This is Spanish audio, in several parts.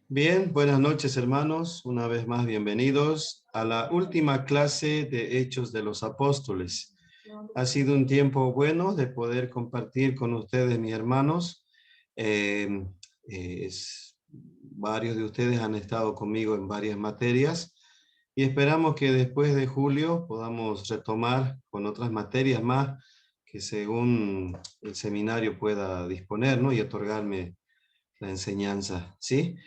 Bien, buenas noches hermanos, una vez más bienvenidos a la última clase de Hechos de los Apóstoles. Ha sido un tiempo bueno de poder compartir con ustedes, mis hermanos. Eh, Varios de ustedes han estado conmigo en varias materias y esperamos que después de julio podamos retomar con otras materias más que según el seminario pueda disponer, ¿no? Y otorgarme la enseñanza, ¿sí?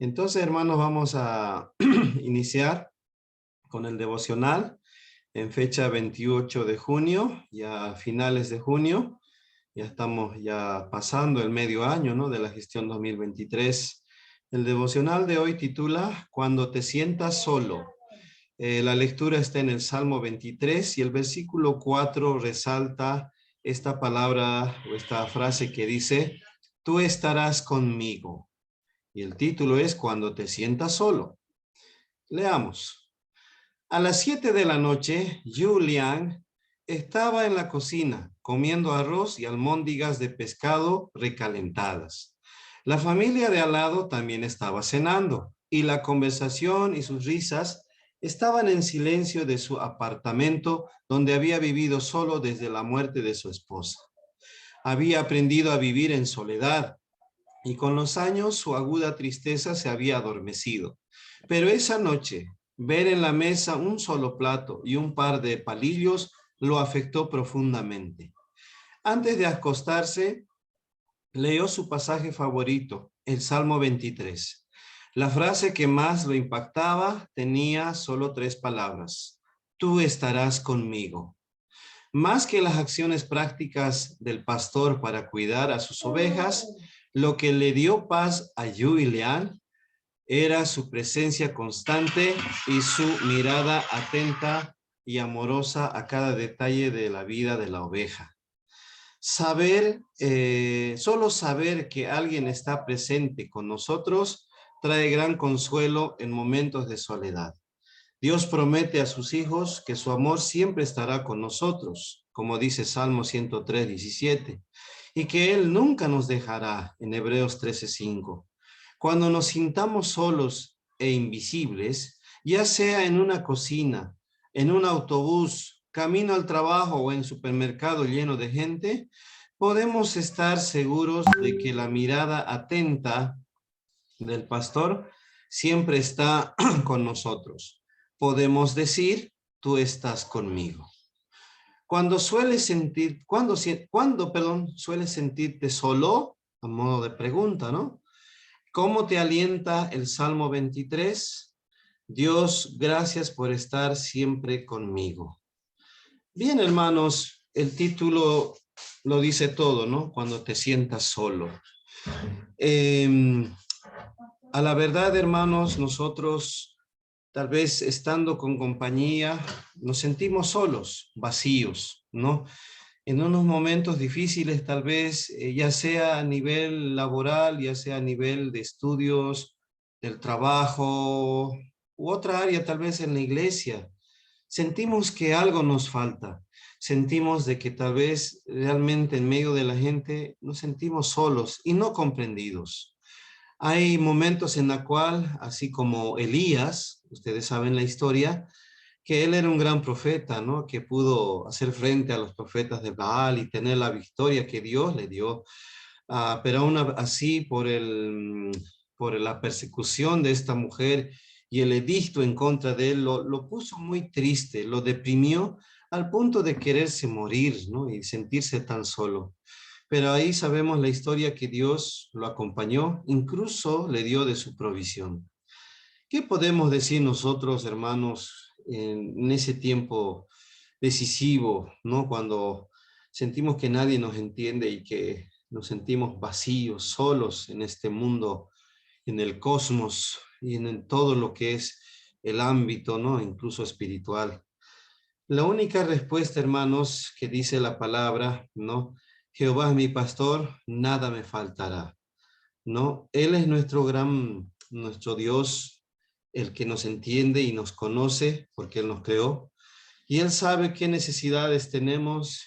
Entonces, hermanos, vamos a iniciar con el devocional en fecha 28 de junio, ya a finales de junio. Ya estamos ya pasando el medio año, ¿no? De la gestión 2023. El devocional de hoy titula Cuando te sientas solo. La lectura está en el Salmo 23 y el versículo 4 resalta esta palabra o esta frase que dice, tú estarás conmigo. Y el título es Cuando te sientas solo. Leamos. A las 7 de la noche, Julian estaba en la cocina comiendo arroz y almóndigas de pescado recalentadas. La familia de al lado también estaba cenando y la conversación y sus risas estaban en silencio de su apartamento donde había vivido solo desde la muerte de su esposa. Había aprendido a vivir en soledad y con los años su aguda tristeza se había adormecido. Pero esa noche, ver en la mesa un solo plato y un par de palillos lo afectó profundamente. Antes de acostarse, leyó su pasaje favorito, el Salmo 23. La frase que más lo impactaba tenía solo 3 palabras. Tú estarás conmigo. Más que las acciones prácticas del pastor para cuidar a sus ovejas, lo que le dio paz a Julián era su presencia constante y su mirada atenta y amorosa a cada detalle de la vida de la oveja. Solo saber que alguien está presente con nosotros trae gran consuelo en momentos de soledad. Dios promete a sus hijos que su amor siempre estará con nosotros, como dice Salmo 103:17, y que Él nunca nos dejará, en Hebreos 13:5. Cuando nos sintamos solos e invisibles, ya sea en una cocina, en un autobús, camino al trabajo o en supermercado lleno de gente, podemos estar seguros de que la mirada atenta del pastor siempre está con nosotros. Podemos decir, tú estás conmigo. Sueles sentirte solo, a modo de pregunta, ¿no? ¿Cómo te alienta el Salmo 23? Dios, gracias por estar siempre conmigo. Bien, hermanos, el título lo dice todo, ¿no? Cuando te sientas solo. A la verdad, hermanos, nosotros tal vez estando con compañía nos sentimos solos, vacíos, ¿no? En unos momentos difíciles, tal vez, ya sea a nivel laboral, ya sea a nivel de estudios, del trabajo, u otra área, tal vez en la iglesia, sentimos que algo nos falta. Sentimos de que tal vez realmente en medio de la gente nos sentimos solos y no comprendidos. Hay momentos en la cual, así como Elías, ustedes saben la historia, que él era un gran profeta, ¿no? Que pudo hacer frente a los profetas de Baal y tener la victoria que Dios le dio. Pero aún así, por la persecución de esta mujer y el edicto en contra de él, lo puso muy triste, lo deprimió al punto de quererse morir, ¿no? Y sentirse tan solo. Pero ahí sabemos la historia que Dios lo acompañó, incluso le dio de su provisión. ¿Qué podemos decir nosotros, hermanos, en ese tiempo decisivo, ¿no? Cuando sentimos que nadie nos entiende y que nos sentimos vacíos, solos en este mundo, en el cosmos y en todo lo que es el ámbito, ¿no? Incluso espiritual. La única respuesta, hermanos, que dice la palabra, ¿no? Jehová es mi pastor, nada me faltará, ¿no? Él es nuestro Dios, el que nos entiende y nos conoce porque Él nos creó. Y Él sabe qué necesidades tenemos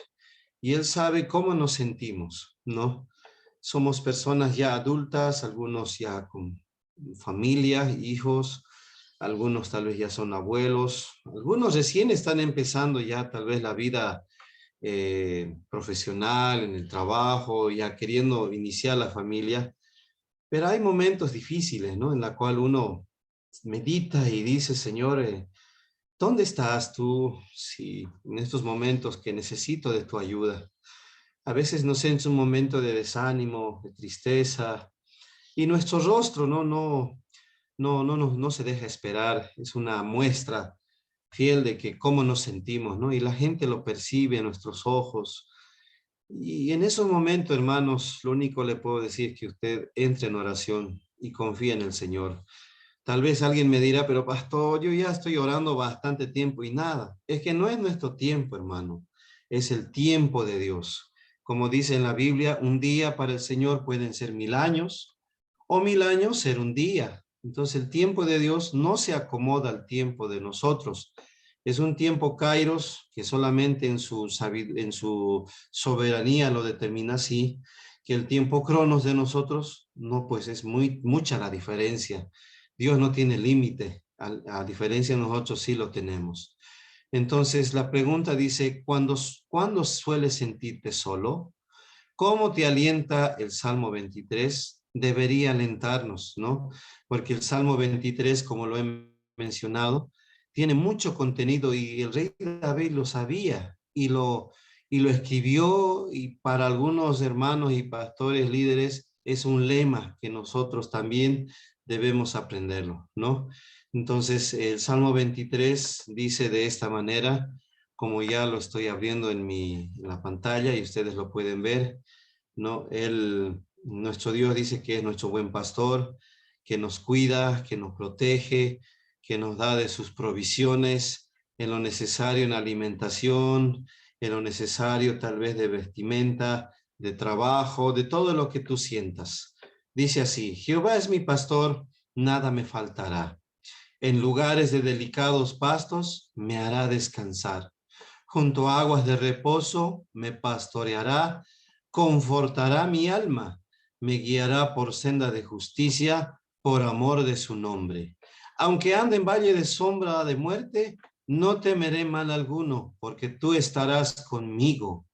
y Él sabe cómo nos sentimos, ¿no? Somos personas ya adultas, algunos ya con familia, hijos, algunos tal vez ya son abuelos, algunos recién están empezando ya tal vez la vida profesional, en el trabajo, ya queriendo iniciar la familia, pero hay momentos difíciles, ¿no? En la cual uno medita y dice, Señor, ¿dónde estás tú si en estos momentos que necesito de tu ayuda? A veces nos entra un momento de desánimo, de tristeza, y nuestro rostro no se deja esperar. Es una muestra fiel de que cómo nos sentimos, ¿no? Y la gente lo percibe en nuestros ojos. Y en esos momentos, hermanos, lo único le puedo decir es que usted entre en oración y confía en el Señor. Tal vez alguien me dirá, pero pastor, yo ya estoy orando bastante tiempo y nada. Es que no es nuestro tiempo, hermano. Es el tiempo de Dios. Como dice en la Biblia, un día para el Señor pueden ser 1000 años o 1000 años ser un día. Entonces el tiempo de Dios no se acomoda al tiempo de nosotros. Es un tiempo kairos que solamente en su soberanía lo determina así, que el tiempo cronos de nosotros, no, pues es mucha la diferencia. Dios no tiene límite, a diferencia de nosotros sí lo tenemos. Entonces la pregunta dice, ¿cuándo sueles sentirte solo? ¿Cómo te alienta el Salmo 23? Debería alentarnos, ¿no? Porque el Salmo 23, como lo he mencionado, tiene mucho contenido y el rey David lo sabía y lo escribió, y para algunos hermanos y pastores líderes es un lema que nosotros también debemos aprenderlo, ¿no? Entonces el Salmo 23 dice de esta manera, como ya lo estoy abriendo en la pantalla y ustedes lo pueden ver, ¿no? Nuestro Dios dice que es nuestro buen pastor, que nos cuida, que nos protege, que nos da de sus provisiones en lo necesario en alimentación, en lo necesario tal vez de vestimenta, de trabajo, de todo lo que tú sientas. Dice así, Jehová es mi pastor, nada me faltará. En lugares de delicados pastos me hará descansar. Junto a aguas de reposo me pastoreará, confortará mi alma, me guiará por senda de justicia, por amor de su nombre. Aunque ande en valle de sombra de muerte, no temeré mal alguno, porque tú estarás conmigo.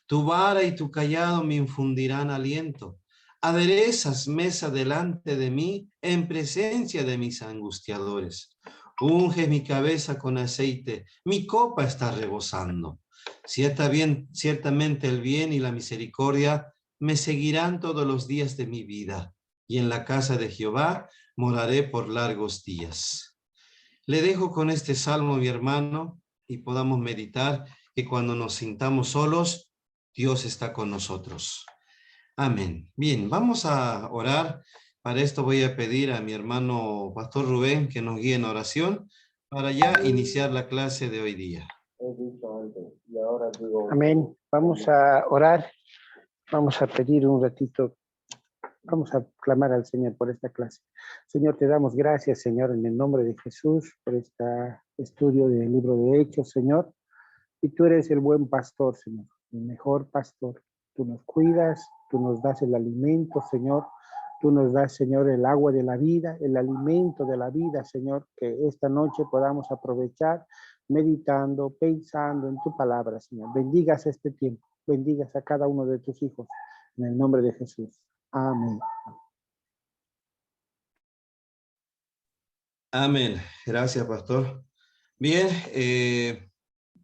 Tu vara y tu callado me infundirán aliento. Aderezas mesa delante de mí en presencia de mis angustiadores. Unge mi cabeza con aceite, mi copa está rebosando. Ciertamente el bien y la misericordia me seguirán todos los días de mi vida, y en la casa de Jehová moraré por largos días. Le dejo con este salmo, mi hermano, y podamos meditar que cuando nos sintamos solos, Dios está con nosotros. Amén. Bien, vamos a orar. Para esto voy a pedir a mi hermano Pastor Rubén que nos guíe en oración para ya iniciar la clase de hoy día. Amén. Vamos a orar. Vamos a pedir un ratito. Vamos a clamar al Señor por esta clase. Señor, te damos gracias, Señor, en el nombre de Jesús, por este estudio del libro de Hechos, Señor. Y tú eres el buen pastor, Señor, el mejor pastor. Tú nos cuidas, tú nos das el alimento, Señor. Tú nos das, Señor, el agua de la vida, el alimento de la vida, Señor, que esta noche podamos aprovechar meditando, pensando en tu palabra, Señor. Bendigas este tiempo, bendigas a cada uno de tus hijos, en el nombre de Jesús. Amén. Amén. Gracias, pastor. Bien,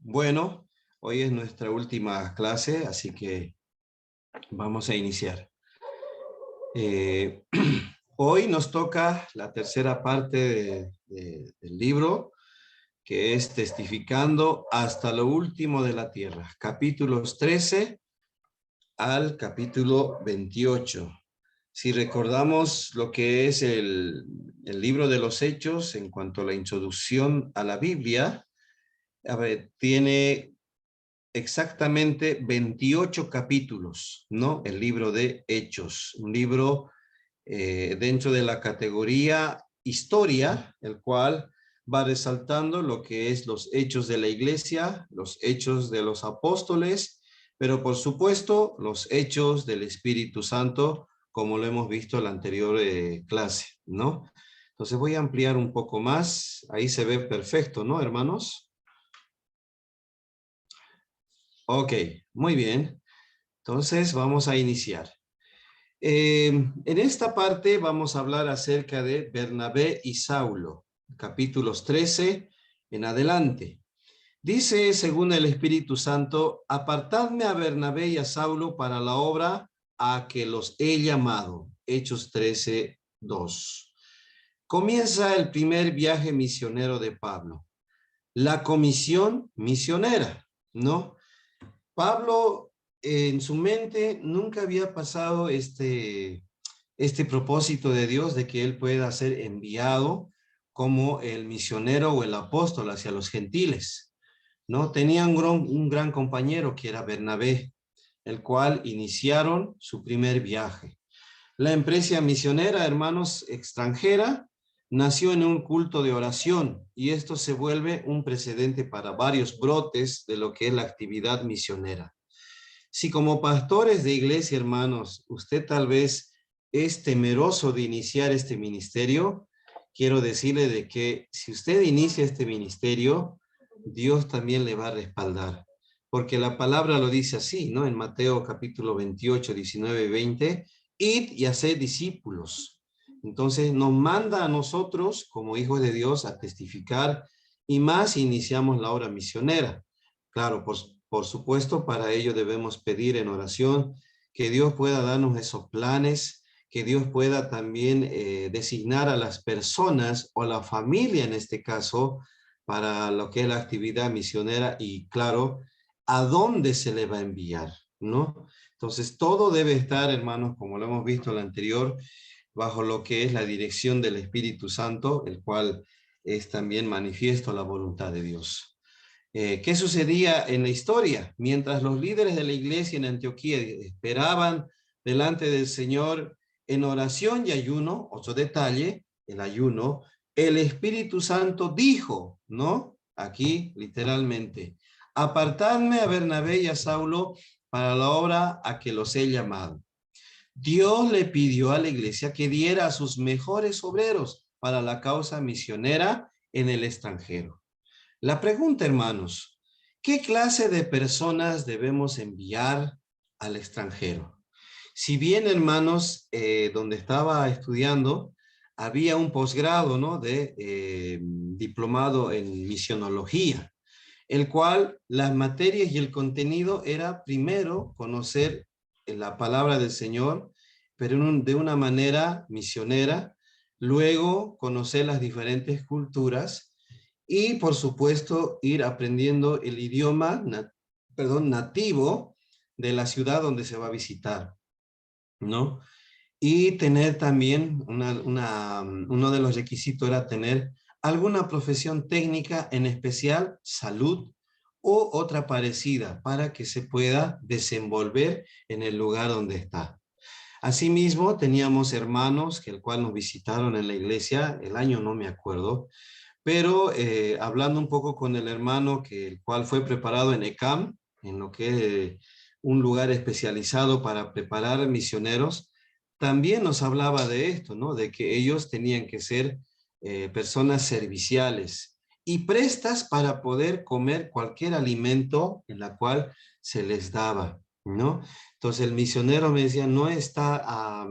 bueno, hoy es nuestra última clase, así que vamos a iniciar. Hoy nos toca la tercera parte del libro, que es Testificando hasta lo último de la tierra, capítulos 13 al capítulo 28. Si recordamos lo que es el libro de los Hechos en cuanto a la introducción a la Biblia, a ver, tiene exactamente 28 capítulos, ¿no? El libro de Hechos, un libro dentro de la categoría historia, el cual va resaltando lo que es los hechos de la iglesia, los hechos de los apóstoles, pero por supuesto los hechos del Espíritu Santo, como lo hemos visto en la anterior clase, ¿no? Entonces voy a ampliar un poco más. Ahí se ve perfecto, ¿no, hermanos? Ok, muy bien. Entonces vamos a iniciar. En esta parte vamos a hablar acerca de Bernabé y Saulo, capítulos 13 en adelante. Dice, según el Espíritu Santo, apartadme a Bernabé y a Saulo para la obra a que los he llamado. Hechos 13, 2. Comienza el primer viaje misionero de Pablo. La comisión misionera, ¿no? Pablo en su mente nunca había pasado este propósito de Dios de que él pueda ser enviado como el misionero o el apóstol hacia los gentiles, ¿no? Tenía un gran compañero que era Bernabé, el cual iniciaron su primer viaje. La empresa misionera, hermanos, extranjera, nació en un culto de oración y esto se vuelve un precedente para varios brotes de lo que es la actividad misionera. Si como pastores de iglesia, hermanos, usted tal vez es temeroso de iniciar este ministerio, quiero decirle de que si usted inicia este ministerio, Dios también le va a respaldar. Porque la palabra lo dice así, ¿no? En Mateo capítulo 28, 19 y 20, id y haced discípulos. Entonces nos manda a nosotros, como hijos de Dios, a testificar y más iniciamos la obra misionera. Claro, por supuesto, para ello debemos pedir en oración que Dios pueda darnos esos planes, que Dios pueda también designar a las personas o la familia en este caso para lo que es la actividad misionera y claro, a dónde se le va a enviar, ¿no? Entonces todo debe estar, hermanos, como lo hemos visto en la anterior, bajo lo que es la dirección del Espíritu Santo, el cual es también manifiesto la voluntad de Dios. ¿Qué sucedía en la historia? Mientras los líderes de la iglesia en Antioquía esperaban delante del Señor en oración y ayuno, otro detalle, el ayuno, el Espíritu Santo dijo, ¿no? Aquí literalmente, apartadme a Bernabé y a Saulo para la obra a que los he llamado. Dios le pidió a la iglesia que diera a sus mejores obreros para la causa misionera en el extranjero. La pregunta, hermanos, ¿qué clase de personas debemos enviar al extranjero? Si bien, hermanos, donde estaba estudiando, había un posgrado, ¿no? De diplomado en misionología, el cual las materias y el contenido era primero conocer la palabra del Señor, pero de una manera misionera, luego conocer las diferentes culturas y por supuesto ir aprendiendo el idioma nativo de la ciudad donde se va a visitar, ¿no? Y tener también, uno de los requisitos era tener alguna profesión técnica, en especial salud o otra parecida, para que se pueda desenvolver en el lugar donde está. Asimismo, teníamos hermanos que el cual nos visitaron en la iglesia, el año no me acuerdo, pero hablando un poco con el hermano que el cual fue preparado en ECAM, en lo que es un lugar especializado para preparar misioneros, también nos hablaba de esto, ¿no? De que ellos tenían que ser personas serviciales y prestas para poder comer cualquier alimento en la cual se les daba, ¿no? Entonces el misionero me decía, no está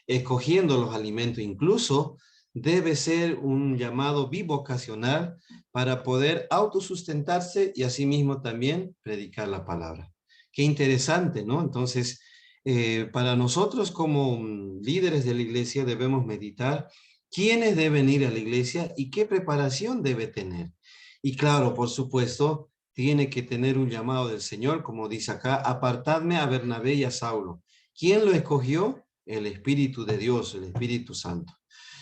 escogiendo los alimentos, incluso debe ser un llamado bivocacional para poder autosustentarse y asimismo también predicar la palabra. Qué interesante, ¿no? Entonces, para nosotros como líderes de la iglesia debemos meditar quiénes deben ir a la iglesia y qué preparación debe tener. Y claro, por supuesto, tiene que tener un llamado del Señor, como dice acá, apartadme a Bernabé y a Saulo. ¿Quién lo escogió? El Espíritu de Dios, el Espíritu Santo.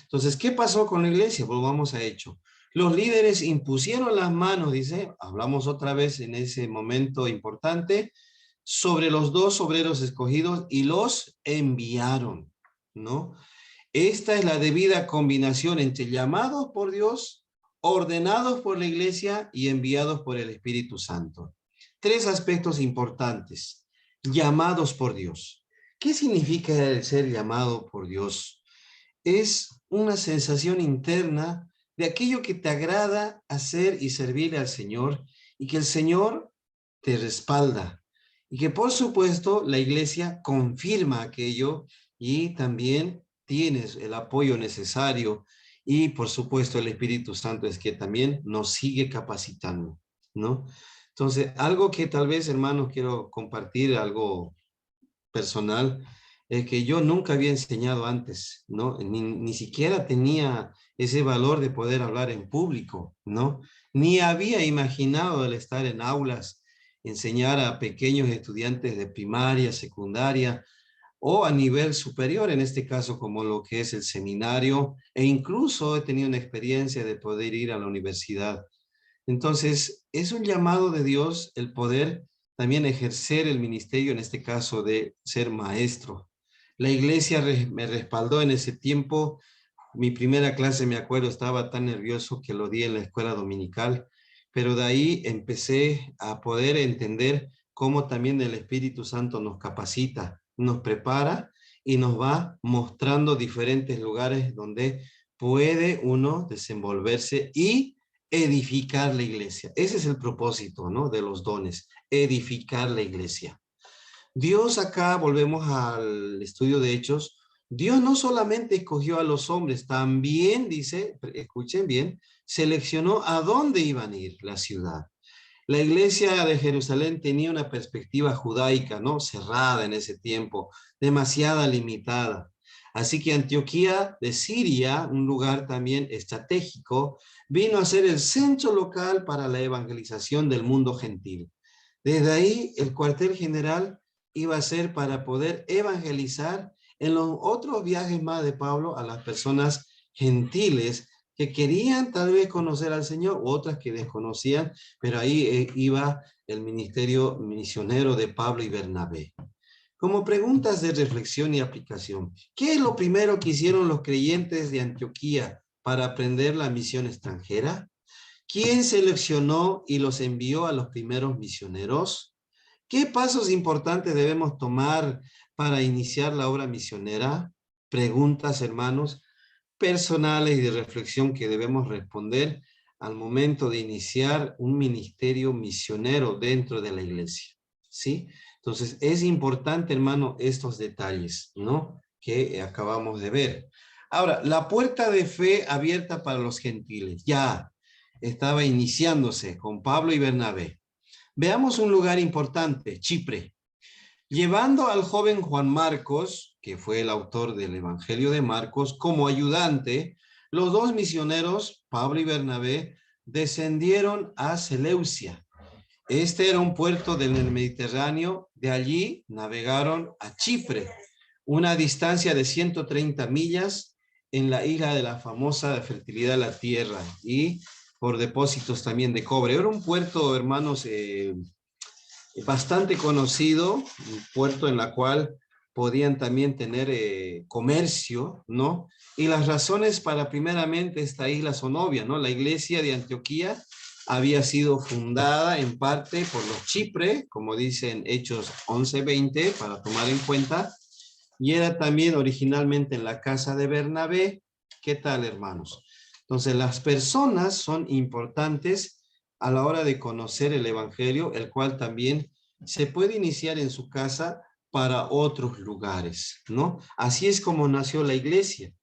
Entonces, ¿qué pasó con la iglesia? Volvamos a Hechos. Los líderes impusieron las manos, dice, hablamos otra vez en ese momento importante, sobre los dos obreros escogidos y los enviaron, ¿no? Esta es la debida combinación entre llamados por Dios, ordenados por la iglesia y enviados por el Espíritu Santo. Tres aspectos importantes. Llamados por Dios. ¿Qué significa el ser llamado por Dios? Es una sensación interna de aquello que te agrada hacer y servirle al Señor, y que el Señor te respalda, y que por supuesto la iglesia confirma aquello, y también tienes el apoyo necesario, y por supuesto el Espíritu Santo es que también nos sigue capacitando, ¿no? Entonces, algo que tal vez, hermanos, quiero compartir, algo personal, que yo nunca había enseñado antes, ¿no? Ni siquiera tenía ese valor de poder hablar en público, ¿no? Ni había imaginado el estar en aulas, enseñar a pequeños estudiantes de primaria, secundaria o a nivel superior, en este caso como lo que es el seminario, e incluso he tenido una experiencia de poder ir a la universidad. Entonces, es un llamado de Dios el poder también ejercer el ministerio, en este caso de ser maestro. La iglesia me respaldó en ese tiempo. Mi primera clase, me acuerdo, estaba tan nervioso que lo di en la escuela dominical, pero de ahí empecé a poder entender cómo también el Espíritu Santo nos capacita, nos prepara y nos va mostrando diferentes lugares donde puede uno desenvolverse y edificar la iglesia. Ese es el propósito, ¿no? De los dones, edificar la iglesia. Dios acá, volvemos al estudio de Hechos, Dios no solamente escogió a los hombres, también dice, escuchen bien, seleccionó a dónde iban a ir la ciudad. La iglesia de Jerusalén tenía una perspectiva judaica, ¿no? Cerrada en ese tiempo, demasiada limitada. Así que Antioquía de Siria, un lugar también estratégico, vino a ser el centro local para la evangelización del mundo gentil. Desde ahí, el cuartel general iba a ser para poder evangelizar en los otros viajes más de Pablo a las personas gentiles que querían tal vez conocer al Señor, u otras que desconocían, pero ahí iba el ministerio misionero de Pablo y Bernabé. Como preguntas de reflexión y aplicación, ¿qué es lo primero que hicieron los creyentes de Antioquía para aprender la misión extranjera? ¿Quién seleccionó y los envió a los primeros misioneros? ¿Qué pasos importantes debemos tomar para iniciar la obra misionera? Preguntas, hermanos, personales y de reflexión que debemos responder al momento de iniciar un ministerio misionero dentro de la iglesia, ¿sí? Entonces, es importante, hermano, estos detalles, ¿no? Que acabamos de ver. Ahora, la puerta de fe abierta para los gentiles, ya estaba iniciándose con Pablo y Bernabé. Veamos un lugar importante, Chipre. Llevando al joven Juan Marcos, que fue el autor del Evangelio de Marcos, como ayudante, los dos misioneros, Pablo y Bernabé, descendieron a Seleucia. Este era un puerto del Mediterráneo. De allí navegaron a Chipre, una distancia de 130 millas en la isla de la famosa fertilidad de la tierra y por depósitos también de cobre. Era un puerto, hermanos, bastante conocido, un puerto en la cual podían también tener comercio, ¿no? Y las razones para primeramente esta isla son obvias, ¿no? La iglesia de Antioquía había sido fundada en parte por los Chipre, como dicen Hechos 11:20, para tomar en cuenta, y era también originalmente en la casa de Bernabé. ¿Qué tal, hermanos? Entonces, las personas son importantes a la hora de conocer el Evangelio, el cual también se puede iniciar en su casa para otros lugares, ¿no? Así es como nació la iglesia.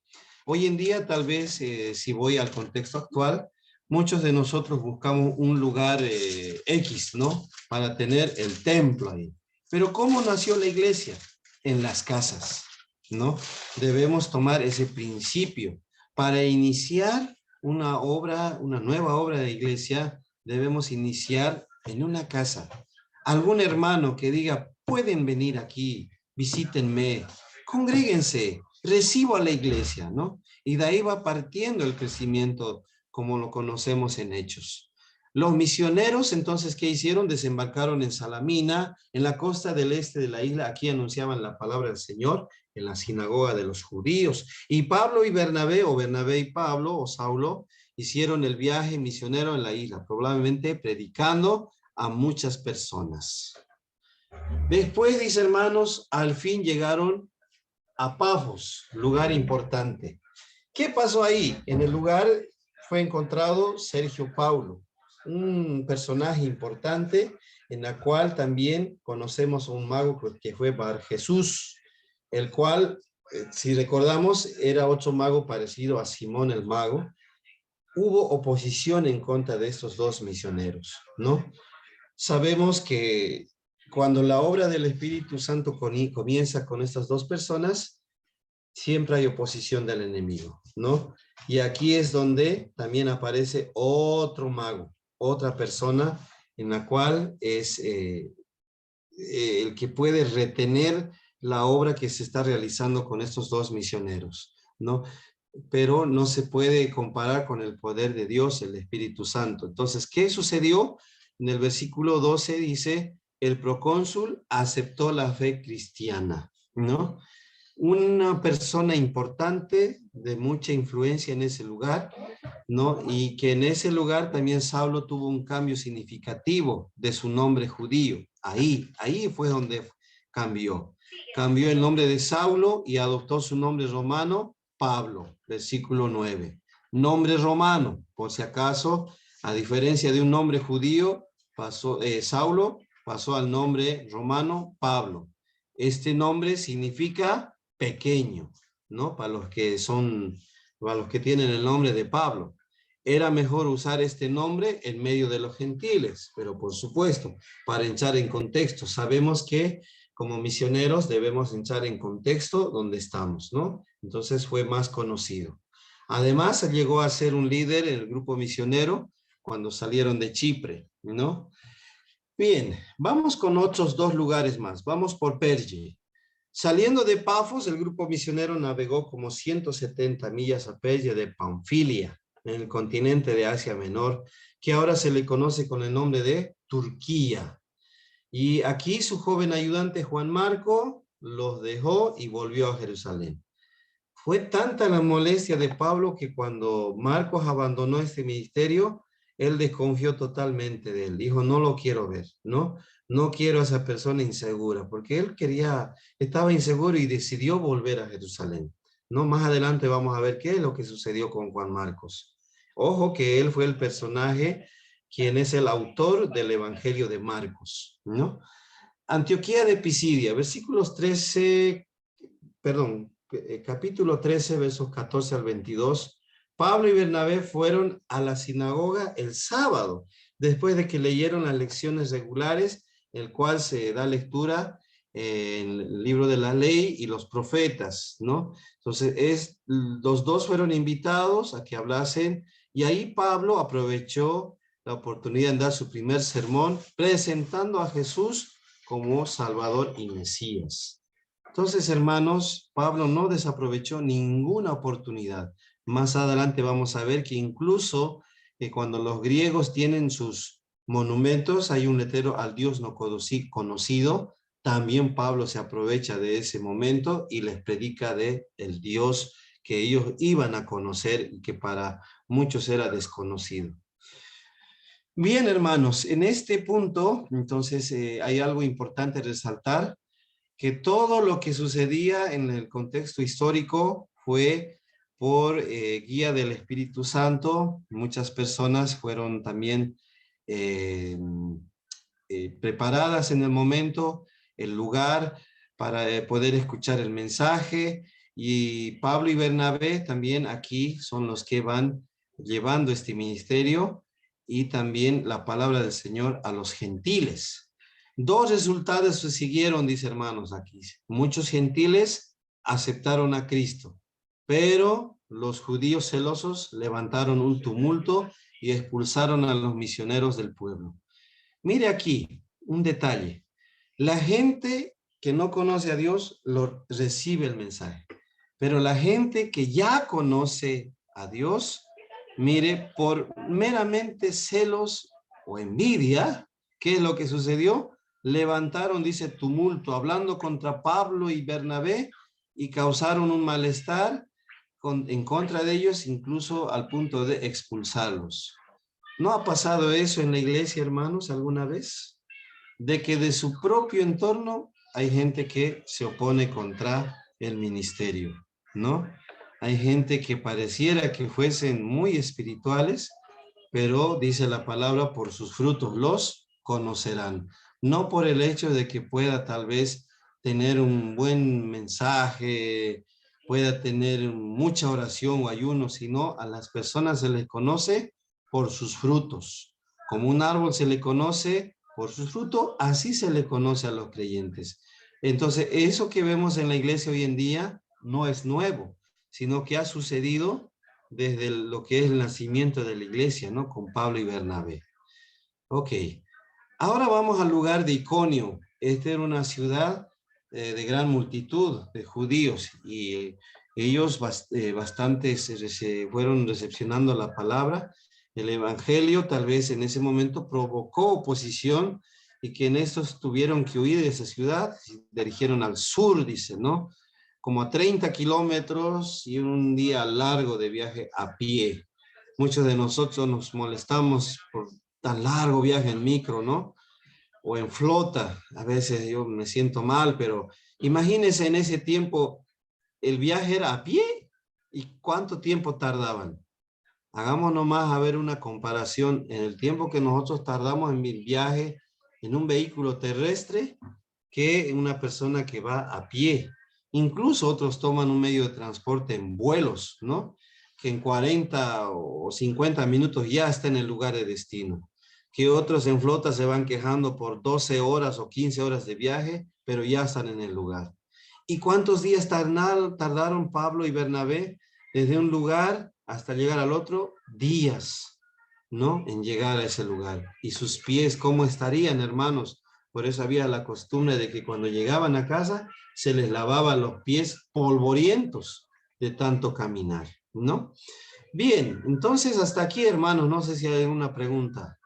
Hoy en día, tal vez, si voy al contexto actual, muchos de nosotros buscamos un lugar X, ¿no? Para tener el templo ahí. Pero ¿cómo nació la iglesia? En las casas, ¿no? Debemos tomar ese principio. Para iniciar una obra, una nueva obra de iglesia, debemos iniciar en una casa. Algún hermano que diga, pueden venir aquí, visítenme, congréguense, recibo a la iglesia, ¿no? Y de ahí va partiendo el crecimiento como lo conocemos en Hechos. Los misioneros, entonces, ¿qué hicieron? Desembarcaron en Salamina, en la costa del este de la isla. Aquí anunciaban la palabra del Señor en la sinagoga de los judíos. Y Pablo y Bernabé, o Bernabé y Pablo, o Saulo, hicieron el viaje misionero en la isla, probablemente predicando a muchas personas. Después, dice hermanos, al fin llegaron a Pafos, lugar importante. ¿Qué pasó ahí? En el lugar fue encontrado Sergio Paulo, un personaje importante en la cual también conocemos a un mago que fue Bar Jesús, el cual, si recordamos, era otro mago parecido a Simón el mago. Hubo oposición en contra de estos dos misioneros, ¿no? Sabemos que cuando la obra del Espíritu Santo comienza con estas dos personas, siempre hay oposición del enemigo, ¿no? Y aquí es donde también aparece otro mago, otra persona en la cual es el que puede retener la obra que se está realizando con estos dos misioneros, ¿no? Pero no se puede comparar con el poder de Dios, el Espíritu Santo. Entonces, ¿qué sucedió? En el versículo 12 dice, el procónsul aceptó la fe cristiana, ¿no? Una persona importante de mucha influencia en ese lugar, ¿no? Y que en ese lugar también Saulo tuvo un cambio significativo de su nombre judío. Ahí fue donde cambió. Cambió el nombre de Saulo y adoptó su nombre romano, Pablo, versículo 9. Nombre romano, por si acaso, a diferencia de un nombre judío, Saulo pasó al nombre romano, Pablo. Este nombre significa pequeño, ¿no? Para los que tienen el nombre de Pablo. Era mejor usar este nombre en medio de los gentiles, pero por supuesto, para entrar en contexto, sabemos que como misioneros debemos entrar en contexto donde estamos, ¿no? Entonces fue más conocido. Además, llegó a ser un líder en el grupo misionero cuando salieron de Chipre, ¿no? Bien, vamos con otros dos lugares más. Vamos por Perge. Saliendo de Pafos, el grupo misionero navegó como 170 millas a Perge de Panfilia, en el continente de Asia Menor, que ahora se le conoce con el nombre de Turquía. Y aquí su joven ayudante Juan Marco los dejó y volvió a Jerusalén. Fue tanta la molestia de Pablo que cuando Marcos abandonó este ministerio, él desconfió totalmente de él. Dijo, no lo quiero ver, ¿no? No quiero a esa persona insegura, porque él estaba inseguro y decidió volver a Jerusalén, ¿no? Más adelante vamos a ver qué es lo que sucedió con Juan Marcos. Ojo que él fue el personaje quien es el autor del Evangelio de Marcos, ¿no? Antioquía de Pisidia, versículos 13, perdón, capítulo 13, versos 14 al 22, Pablo y Bernabé fueron a la sinagoga el sábado, después de que leyeron las lecciones regulares, el cual se da lectura en el libro de la ley y los profetas, ¿no? Entonces, los dos fueron invitados a que hablasen, y ahí Pablo aprovechó la oportunidad de dar su primer sermón, presentando a Jesús como Salvador y Mesías. Entonces, hermanos, Pablo no desaprovechó ninguna oportunidad. Más adelante vamos a ver que incluso cuando los griegos tienen sus monumentos, hay un letrero al Dios no conocido, también Pablo se aprovecha de ese momento y les predica de el Dios que ellos iban a conocer y que para muchos era desconocido. Bien, hermanos, en este punto, entonces, hay algo importante resaltar, que todo lo que sucedía en el contexto histórico fue por guía del Espíritu Santo. Muchas personas fueron también preparadas en el momento, el lugar, para poder escuchar el mensaje. Y Pablo y Bernabé también aquí son los que van llevando este ministerio y también la palabra del Señor a los gentiles. Dos resultados se siguieron, dice hermanos aquí. Muchos gentiles aceptaron a Cristo, pero los judíos celosos levantaron un tumulto y expulsaron a los misioneros del pueblo. Mire aquí un detalle. La gente que no conoce a Dios lo recibe el mensaje, pero la gente que ya conoce a Dios, mire, por meramente celos o envidia, ¿qué es lo que sucedió? Levantaron, dice, tumulto, hablando contra Pablo y Bernabé y causaron un malestar en contra de ellos, incluso al punto de expulsarlos. ¿No ha pasado eso en la iglesia, hermanos, alguna vez? de que de su propio entorno hay gente que se opone contra el ministerio, ¿no? Hay gente que pareciera que fuesen muy espirituales, pero dice la palabra, por sus frutos los conocerán. No por el hecho de que pueda tal vez tener un buen mensaje, pueda tener mucha oración o ayuno, sino a las personas se les conoce por sus frutos. Como un árbol se le conoce por sus frutos, así se le conoce a los creyentes. Entonces, eso que vemos en la iglesia hoy en día no es nuevo, sino que ha sucedido desde lo que es el nacimiento de la iglesia, ¿no? Con Pablo y Bernabé. Ok, ahora vamos al lugar de Iconio. Esta era una ciudad de gran multitud de judíos y ellos bastante se fueron recepcionando la palabra. El evangelio tal vez en ese momento provocó oposición y que en estos tuvieron que huir de esa ciudad, se dirigieron al sur, dice, ¿no? Como a 30 kilómetros y un día largo de viaje a pie. Muchos de nosotros nos molestamos por tan largo viaje en micro, ¿no? O en flota. A veces yo me siento mal, pero imagínense en ese tiempo, el viaje era a pie y cuánto tiempo tardaban. Hagamos nomás a ver una comparación en el tiempo que nosotros tardamos en el viaje en un vehículo terrestre que una persona que va a pie. Incluso otros toman un medio de transporte en vuelos, ¿no? Que en 40 o 50 minutos ya está en el lugar de destino. Que otros en flota se van quejando por 12 horas o 15 horas de viaje, pero ya están en el lugar. ¿Y cuántos días tardaron Pablo y Bernabé desde un lugar hasta llegar al otro? Días, ¿no? En llegar a ese lugar. ¿Y sus pies cómo estarían, hermanos? Por eso había la costumbre de que cuando llegaban a casa se les lavaban los pies polvorientos de tanto caminar, ¿no? Bien, entonces hasta aquí, hermanos, no sé si hay alguna pregunta.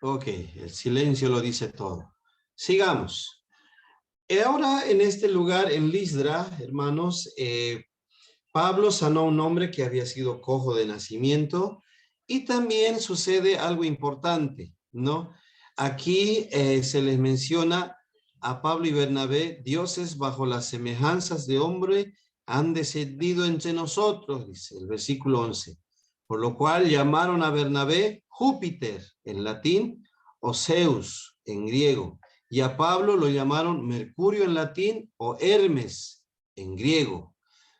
Ok, el silencio lo dice todo. Sigamos. Ahora en este lugar, en Listra, hermanos, Pablo sanó a un hombre que había sido cojo de nacimiento y también sucede algo importante, ¿no? Aquí se les menciona a Pablo y Bernabé, dioses bajo las semejanzas de hombre han descendido entre nosotros, dice el versículo 11. Por lo cual llamaron a Bernabé Júpiter en latín o Zeus en griego. Y a Pablo lo llamaron Mercurio en latín o Hermes en griego,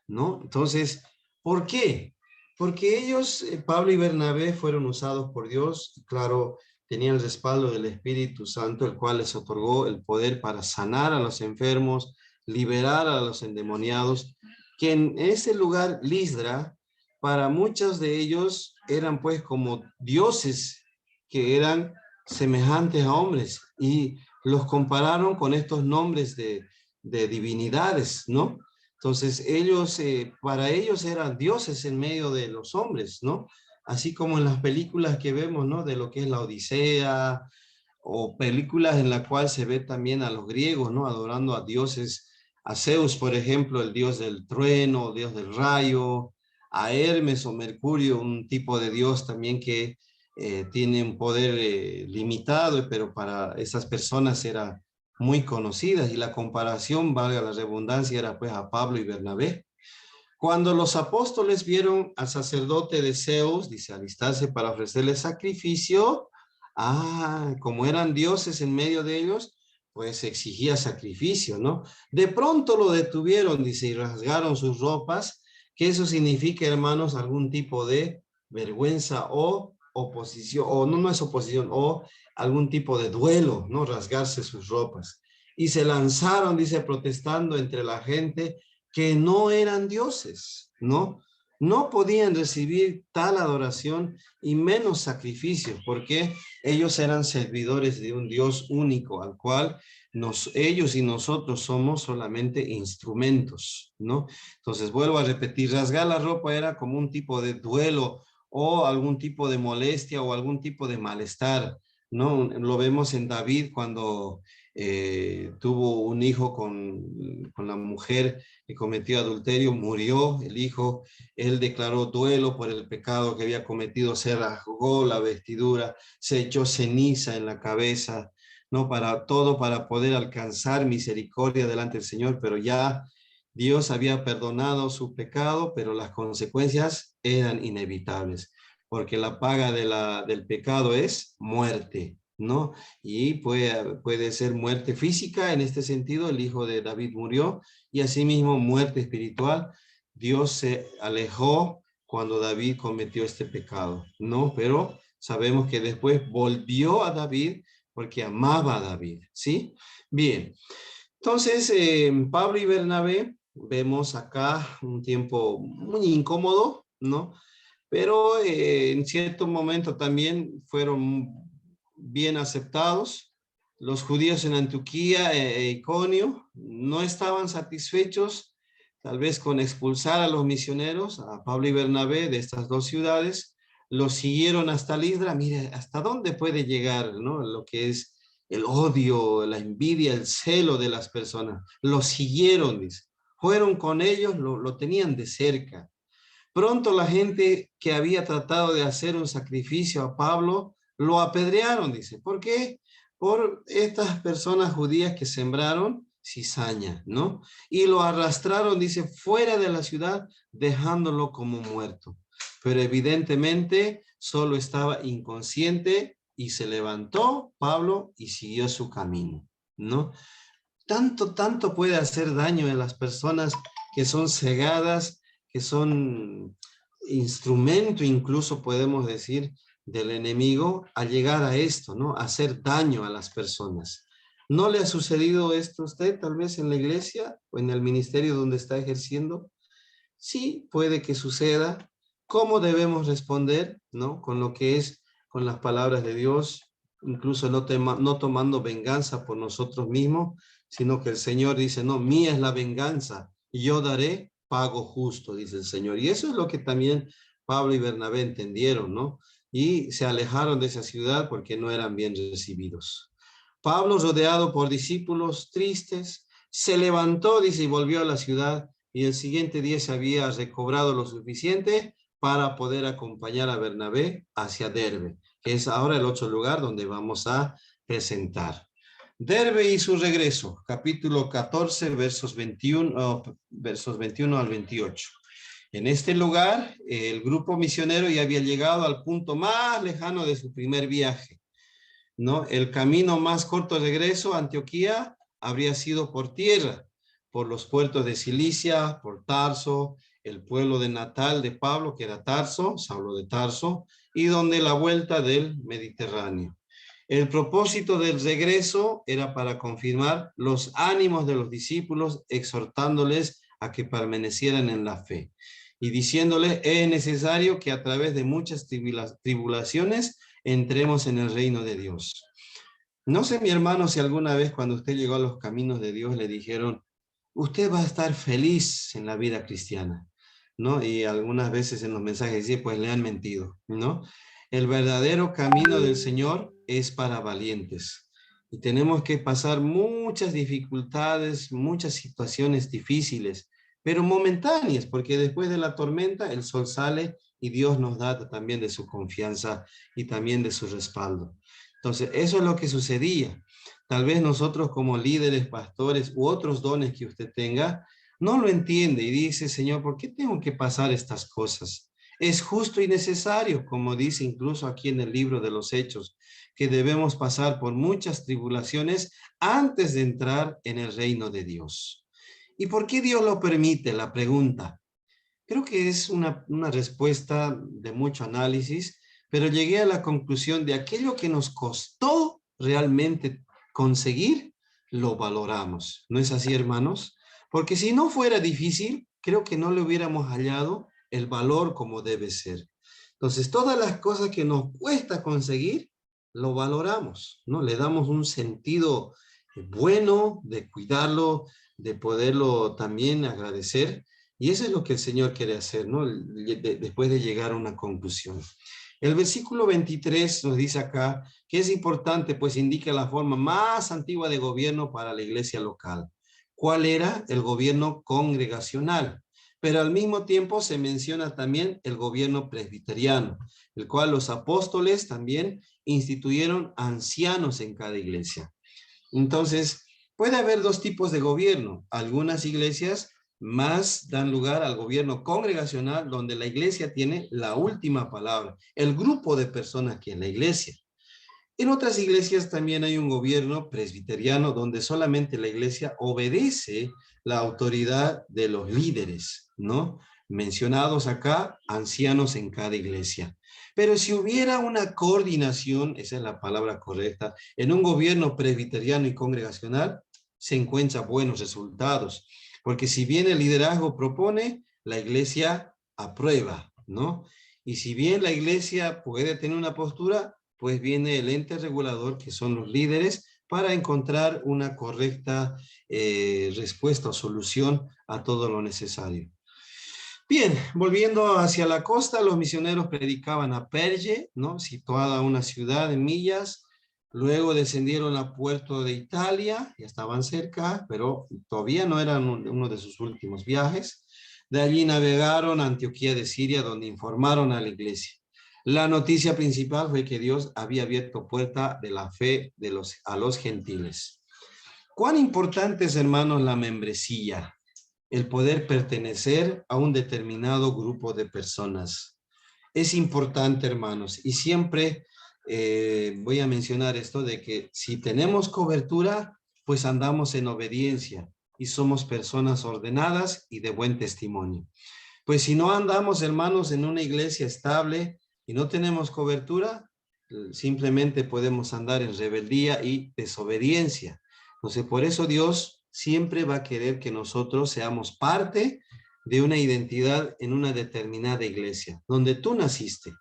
¿no? Entonces, ¿por qué? Porque ellos, Pablo y Bernabé, fueron usados por Dios, y claro, tenían el respaldo del Espíritu Santo, el cual les otorgó el poder para sanar a los enfermos, liberar a los endemoniados, que en ese lugar, Listra, para muchos de ellos eran pues como dioses que eran semejantes a hombres y los compararon con estos nombres de divinidades, ¿no? Entonces ellos, para ellos eran dioses en medio de los hombres, ¿no? Así como en las películas que vemos, ¿no? De lo que es la Odisea, o películas en la cual se ve también a los griegos, ¿no? Adorando a dioses, a Zeus, por ejemplo, el dios del trueno, dios del rayo, a Hermes o Mercurio, un tipo de dios también que tiene un poder limitado, pero para esas personas era muy conocidas y la comparación, valga la redundancia, era pues a Pablo y Bernabé. Cuando los apóstoles vieron al sacerdote de Zeus, dice, alistarse para ofrecerle sacrificio, como eran dioses en medio de ellos, pues exigía sacrificio, ¿no? De pronto lo detuvieron, dice, y rasgaron sus ropas, que eso significa, hermanos, algún tipo de vergüenza o oposición, o no, no es oposición, o algún tipo de duelo, ¿no? Rasgarse sus ropas. Y se lanzaron, dice, protestando entre la gente que no eran dioses, ¿no? No podían recibir tal adoración y menos sacrificios, porque ellos eran servidores de un Dios único, al cual ellos y nosotros somos solamente instrumentos, ¿no? Entonces, vuelvo a repetir, rasgar la ropa era como un tipo de duelo o algún tipo de molestia o algún tipo de malestar, ¿no? Lo vemos en David cuando tuvo un hijo con la mujer que cometió adulterio, murió el hijo, él declaró duelo por el pecado que había cometido, se rasgó la vestidura, se echó ceniza en la cabeza, no para todo, para poder alcanzar misericordia delante del Señor, pero ya Dios había perdonado su pecado, pero las consecuencias eran inevitables, porque la paga del pecado es muerte, ¿no? Y puede ser muerte física, en este sentido, el hijo de David murió, y asimismo muerte espiritual. Dios se alejó cuando David cometió este pecado, ¿no? Pero sabemos que después volvió a David porque amaba a David, ¿sí? Bien, entonces Pablo y Bernabé vemos acá un tiempo muy incómodo, ¿no? Pero en cierto momento también fueron bien aceptados. Los judíos en Antioquía e Iconio no estaban satisfechos, tal vez con expulsar a los misioneros, a Pablo y Bernabé de estas dos ciudades, los siguieron hasta Listra. Mire, hasta dónde puede llegar, ¿no? Lo que es el odio, la envidia, el celo de las personas. Los siguieron, dice. Fueron con ellos, lo tenían de cerca. Pronto la gente que había tratado de hacer un sacrificio a Pablo lo apedrearon, dice. ¿Por qué? Por estas personas judías que sembraron cizaña, ¿no? Y lo arrastraron, dice, fuera de la ciudad, dejándolo como muerto. Pero evidentemente solo estaba inconsciente y se levantó Pablo y siguió su camino, ¿no? Tanto puede hacer daño en las personas que son cegadas, que son instrumento, incluso podemos decir, del enemigo, a llegar a esto, ¿no? A hacer daño a las personas. ¿No le ha sucedido esto a usted, tal vez en la iglesia o en el ministerio donde está ejerciendo? Sí, puede que suceda. ¿Cómo debemos responder, ¿no? Con lo que es, con las palabras de Dios, incluso no tomando venganza por nosotros mismos, sino que el Señor dice, no, mía es la venganza, y yo daré pago justo, dice el Señor. Y eso es lo que también Pablo y Bernabé entendieron, ¿no? Y se alejaron de esa ciudad porque no eran bien recibidos. Pablo, rodeado por discípulos tristes, se levantó, dice, y volvió a la ciudad, y el siguiente día se había recobrado lo suficiente para poder acompañar a Bernabé hacia Derbe, que es ahora el otro lugar donde vamos a presentar. Derbe y su regreso, capítulo 14, versos 21 al 28. En este lugar, el grupo misionero ya había llegado al punto más lejano de su primer viaje, ¿no? El camino más corto de regreso a Antioquía habría sido por tierra, por los puertos de Cilicia, por Tarso, el pueblo de natal de Pablo, que era Tarso, Saulo de Tarso, y donde la vuelta del Mediterráneo. El propósito del regreso era para confirmar los ánimos de los discípulos, exhortándoles a que permanecieran en la fe y diciéndoles, es necesario que a través de muchas tribulaciones entremos en el reino de Dios. No sé, mi hermano, si alguna vez cuando usted llegó a los caminos de Dios le dijeron, usted va a estar feliz en la vida cristiana, ¿no? Y algunas veces en los mensajes dice, pues le han mentido, ¿no? El verdadero camino del Señor es para valientes. Y tenemos que pasar muchas dificultades, muchas situaciones difíciles, pero momentáneas, porque después de la tormenta el sol sale y Dios nos da también de su confianza y también de su respaldo. Entonces, eso es lo que sucedía. Tal vez nosotros como líderes, pastores u otros dones que usted tenga, no lo entiende y dice, Señor, ¿por qué tengo que pasar estas cosas? Es justo y necesario, como dice incluso aquí en el libro de los Hechos, que debemos pasar por muchas tribulaciones antes de entrar en el reino de Dios. ¿Y por qué Dios lo permite? La pregunta. Creo que es una respuesta de mucho análisis, pero llegué a la conclusión de aquello que nos costó realmente conseguir, lo valoramos. ¿No es así, hermanos? Porque si no fuera difícil, creo que no le hubiéramos hallado el valor como debe ser. Entonces, todas las cosas que nos cuesta conseguir, lo valoramos, ¿no? Le damos un sentido bueno de cuidarlo, de poderlo también agradecer. Y eso es lo que el Señor quiere hacer, ¿no? Después de llegar a una conclusión. El versículo 23 nos dice acá que es importante, pues indica la forma más antigua de gobierno para la iglesia local. ¿Cuál era? El gobierno congregacional. Pero al mismo tiempo se menciona también el gobierno presbiteriano, el cual los apóstoles también instituyeron ancianos en cada iglesia. Entonces, puede haber dos tipos de gobierno. Algunas iglesias más dan lugar al gobierno congregacional, donde la iglesia tiene la última palabra, el grupo de personas que es la iglesia. En otras iglesias también hay un gobierno presbiteriano, donde solamente la iglesia obedece la autoridad de los líderes, ¿no? Mencionados acá, ancianos en cada iglesia. Pero si hubiera una coordinación, esa es la palabra correcta, en un gobierno presbiteriano y congregacional, se encuentran buenos resultados. Porque si bien el liderazgo propone, la iglesia aprueba, ¿no? Y si bien la iglesia puede tener una postura, pues viene el ente regulador, que son los líderes, para encontrar una correcta respuesta o solución a todo lo necesario. Bien, volviendo hacia la costa, los misioneros predicaban a Perge, ¿no? Situada una ciudad en millas. Luego descendieron a Puerto de Italia, ya estaban cerca, pero todavía no eran uno de sus últimos viajes. De allí navegaron a Antioquía de Siria, donde informaron a la iglesia. La noticia principal fue que Dios había abierto puerta de la fe a los gentiles. ¿Cuán importante es, hermanos, la membresía? El poder pertenecer a un determinado grupo de personas. Es importante, hermanos, y siempre voy a mencionar esto de que si tenemos cobertura, pues andamos en obediencia y somos personas ordenadas y de buen testimonio. Pues si no andamos, hermanos, en una iglesia estable y no tenemos cobertura, simplemente podemos andar en rebeldía y desobediencia. Entonces, por eso Dios siempre va a querer que nosotros seamos parte de una identidad en una determinada iglesia, donde tú naciste.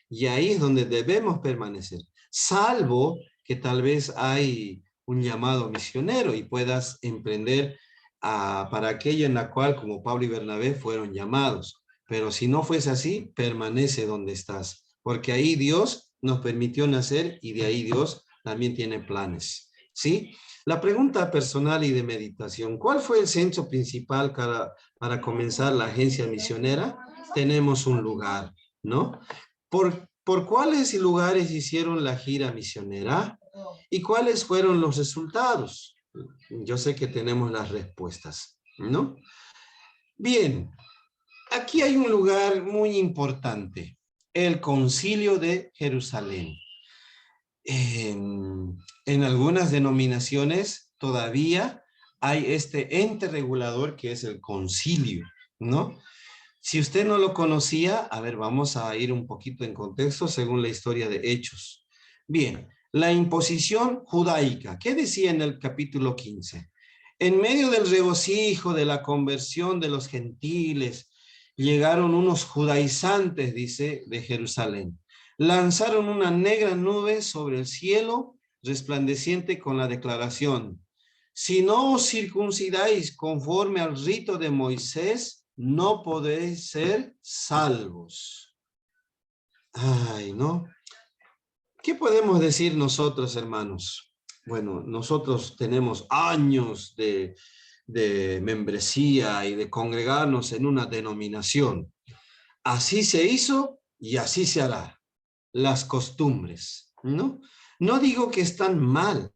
Y ahí es donde debemos permanecer, salvo que tal vez hay un llamado misionero y puedas emprender para aquello en la cual, como Pablo y Bernabé, fueron llamados. Pero si no fuese así, permanece donde estás, porque ahí Dios nos permitió nacer y de ahí Dios también tiene planes, ¿sí? La pregunta personal y de meditación: ¿cuál fue el centro principal para comenzar la agencia misionera? Tenemos un lugar, ¿no? ¿Por cuáles lugares hicieron la gira misionera? ¿Y cuáles fueron los resultados? Yo sé que tenemos las respuestas, ¿no? Bien, aquí hay un lugar muy importante, el Concilio de Jerusalén. En algunas denominaciones todavía hay este ente regulador que es el concilio, ¿no? Si usted no lo conocía, a ver, vamos a ir un poquito en contexto según la historia de Hechos. Bien, la imposición judaica, ¿qué decía en el capítulo 15? En medio del regocijo de la conversión de los gentiles, llegaron unos judaizantes, dice, de Jerusalén. Lanzaron una negra nube sobre el cielo, resplandeciente, con la declaración: si no os circuncidáis conforme al rito de Moisés, no podéis ser salvos. Ay, ¿no? ¿Qué podemos decir nosotros, hermanos? Bueno, nosotros tenemos años de membresía y de congregarnos en una denominación. Así se hizo y así se hará. Las costumbres, ¿no? No digo que están mal,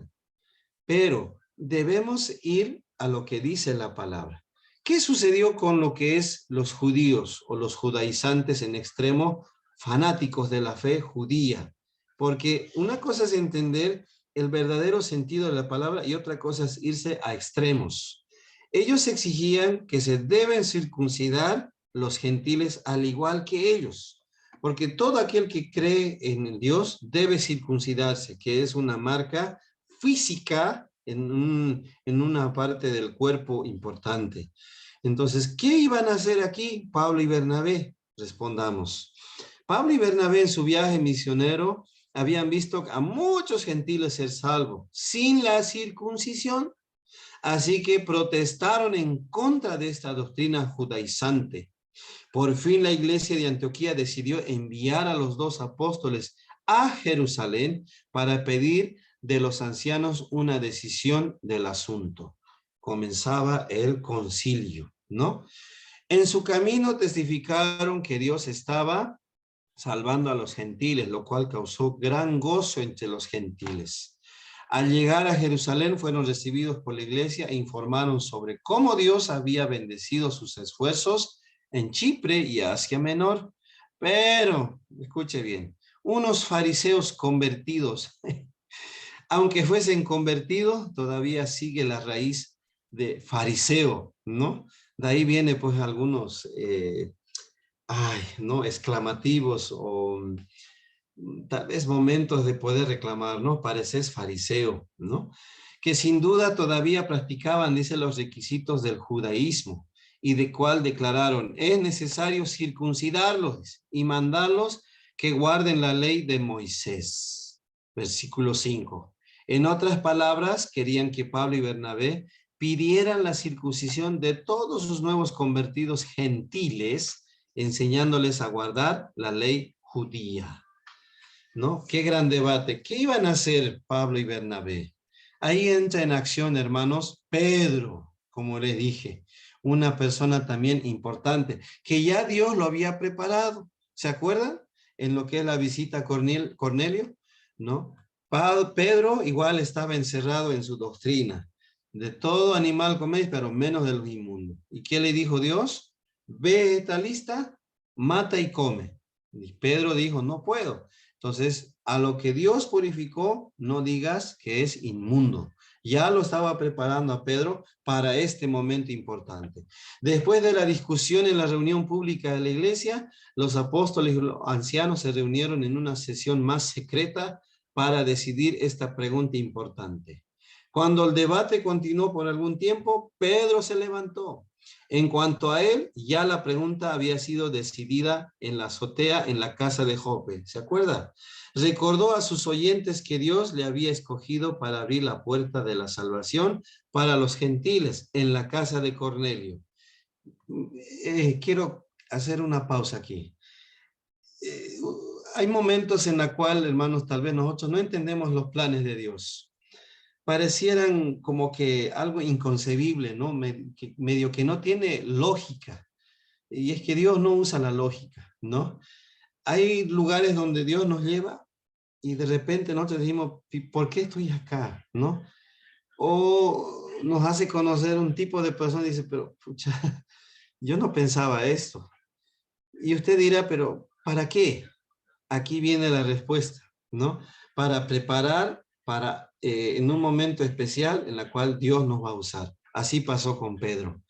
pero debemos ir a lo que dice la palabra. ¿Qué sucedió con lo que es los judíos o los judaizantes en extremo, fanáticos de la fe judía? Porque una cosa es entender el verdadero sentido de la palabra y otra cosa es irse a extremos. Ellos exigían que se deben circuncidar los gentiles al igual que ellos, porque todo aquel que cree en Dios debe circuncidarse, que es una marca física en una parte del cuerpo importante. Entonces, ¿qué iban a hacer aquí Pablo y Bernabé? Respondamos. Pablo y Bernabé en su viaje misionero habían visto a muchos gentiles ser salvos sin la circuncisión, así que protestaron en contra de esta doctrina judaizante. Por fin la iglesia de Antioquía decidió enviar a los 2 apóstoles a Jerusalén para pedir de los ancianos una decisión del asunto. Comenzaba el concilio, ¿no? En su camino testificaron que Dios estaba salvando a los gentiles, lo cual causó gran gozo entre los gentiles. Al llegar a Jerusalén fueron recibidos por la iglesia e informaron sobre cómo Dios había bendecido sus esfuerzos en Chipre y Asia Menor. Pero, escuche bien, unos fariseos convertidos, aunque fuesen convertidos, todavía sigue la raíz de fariseo, ¿no? De ahí viene pues algunos, ¿no? Exclamativos o tal vez momentos de poder reclamar, ¿no? Pareces fariseo, ¿no? Que sin duda todavía practicaban, dice, los requisitos del judaísmo y de cual declararon, es necesario circuncidarlos y mandarlos que guarden la ley de Moisés. Versículo 5. En otras palabras, querían que Pablo y Bernabé pidieran la circuncisión de todos sus nuevos convertidos gentiles, enseñándoles a guardar la ley judía. ¿No? Qué gran debate. ¿Qué iban a hacer Pablo y Bernabé? Ahí entra en acción, hermanos, Pedro, como les dije, una persona también importante, que ya Dios lo había preparado. ¿Se acuerdan? En lo que es la visita a Cornelio, ¿no? Pedro igual estaba encerrado en su doctrina. De todo animal coméis, pero menos de los inmundos. ¿Y qué le dijo Dios? Ve esta lista, mata y come. Y Pedro dijo, no puedo. Entonces, a lo que Dios purificó, no digas que es inmundo. Ya lo estaba preparando a Pedro para este momento importante. Después de la discusión en la reunión pública de la iglesia, los apóstoles y los ancianos se reunieron en una sesión más secreta para decidir esta pregunta importante. Cuando el debate continuó por algún tiempo, Pedro se levantó. En cuanto a él, ya la pregunta había sido decidida en la azotea en la casa de Jope. ¿Se acuerda? Recordó a sus oyentes que Dios le había escogido para abrir la puerta de la salvación para los gentiles en la casa de Cornelio. Quiero hacer una pausa aquí. Hay momentos en los cuales, hermanos, tal vez nosotros no entendemos los planes de Dios. Parecieran como que algo inconcebible, ¿no? Medio que no tiene lógica. Y es que Dios no usa la lógica, ¿no? Hay lugares donde Dios nos lleva y de repente nosotros decimos, ¿por qué estoy acá? ¿No? O nos hace conocer un tipo de persona y dice, pero pucha, yo no pensaba esto. Y usted dirá, pero ¿para qué? Aquí viene la respuesta, ¿no? Para preparar para en un momento especial en la cual Dios nos va a usar. Así pasó con Pedro.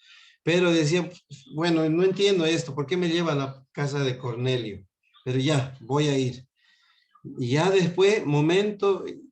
Pedro decía, bueno, no entiendo esto, ¿por qué me lleva a la casa de Cornelio? Pero ya, voy a ir. Y ya después,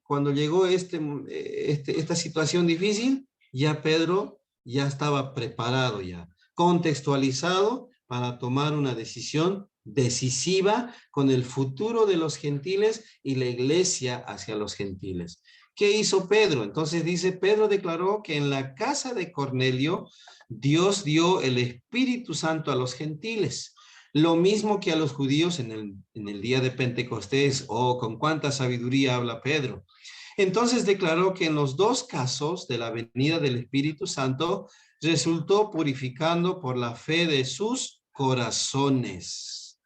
cuando llegó esta situación difícil, ya Pedro ya estaba preparado ya, contextualizado para tomar una decisión decisiva con el futuro de los gentiles y la iglesia hacia los gentiles. ¿Qué hizo Pedro? Entonces dice, Pedro declaró que en la casa de Cornelio Dios dio el Espíritu Santo a los gentiles. Lo mismo que a los judíos en el día de Pentecostés. Con cuánta sabiduría habla Pedro. Entonces declaró que en los dos casos de la venida del Espíritu Santo resultó purificando por la fe de sus corazones.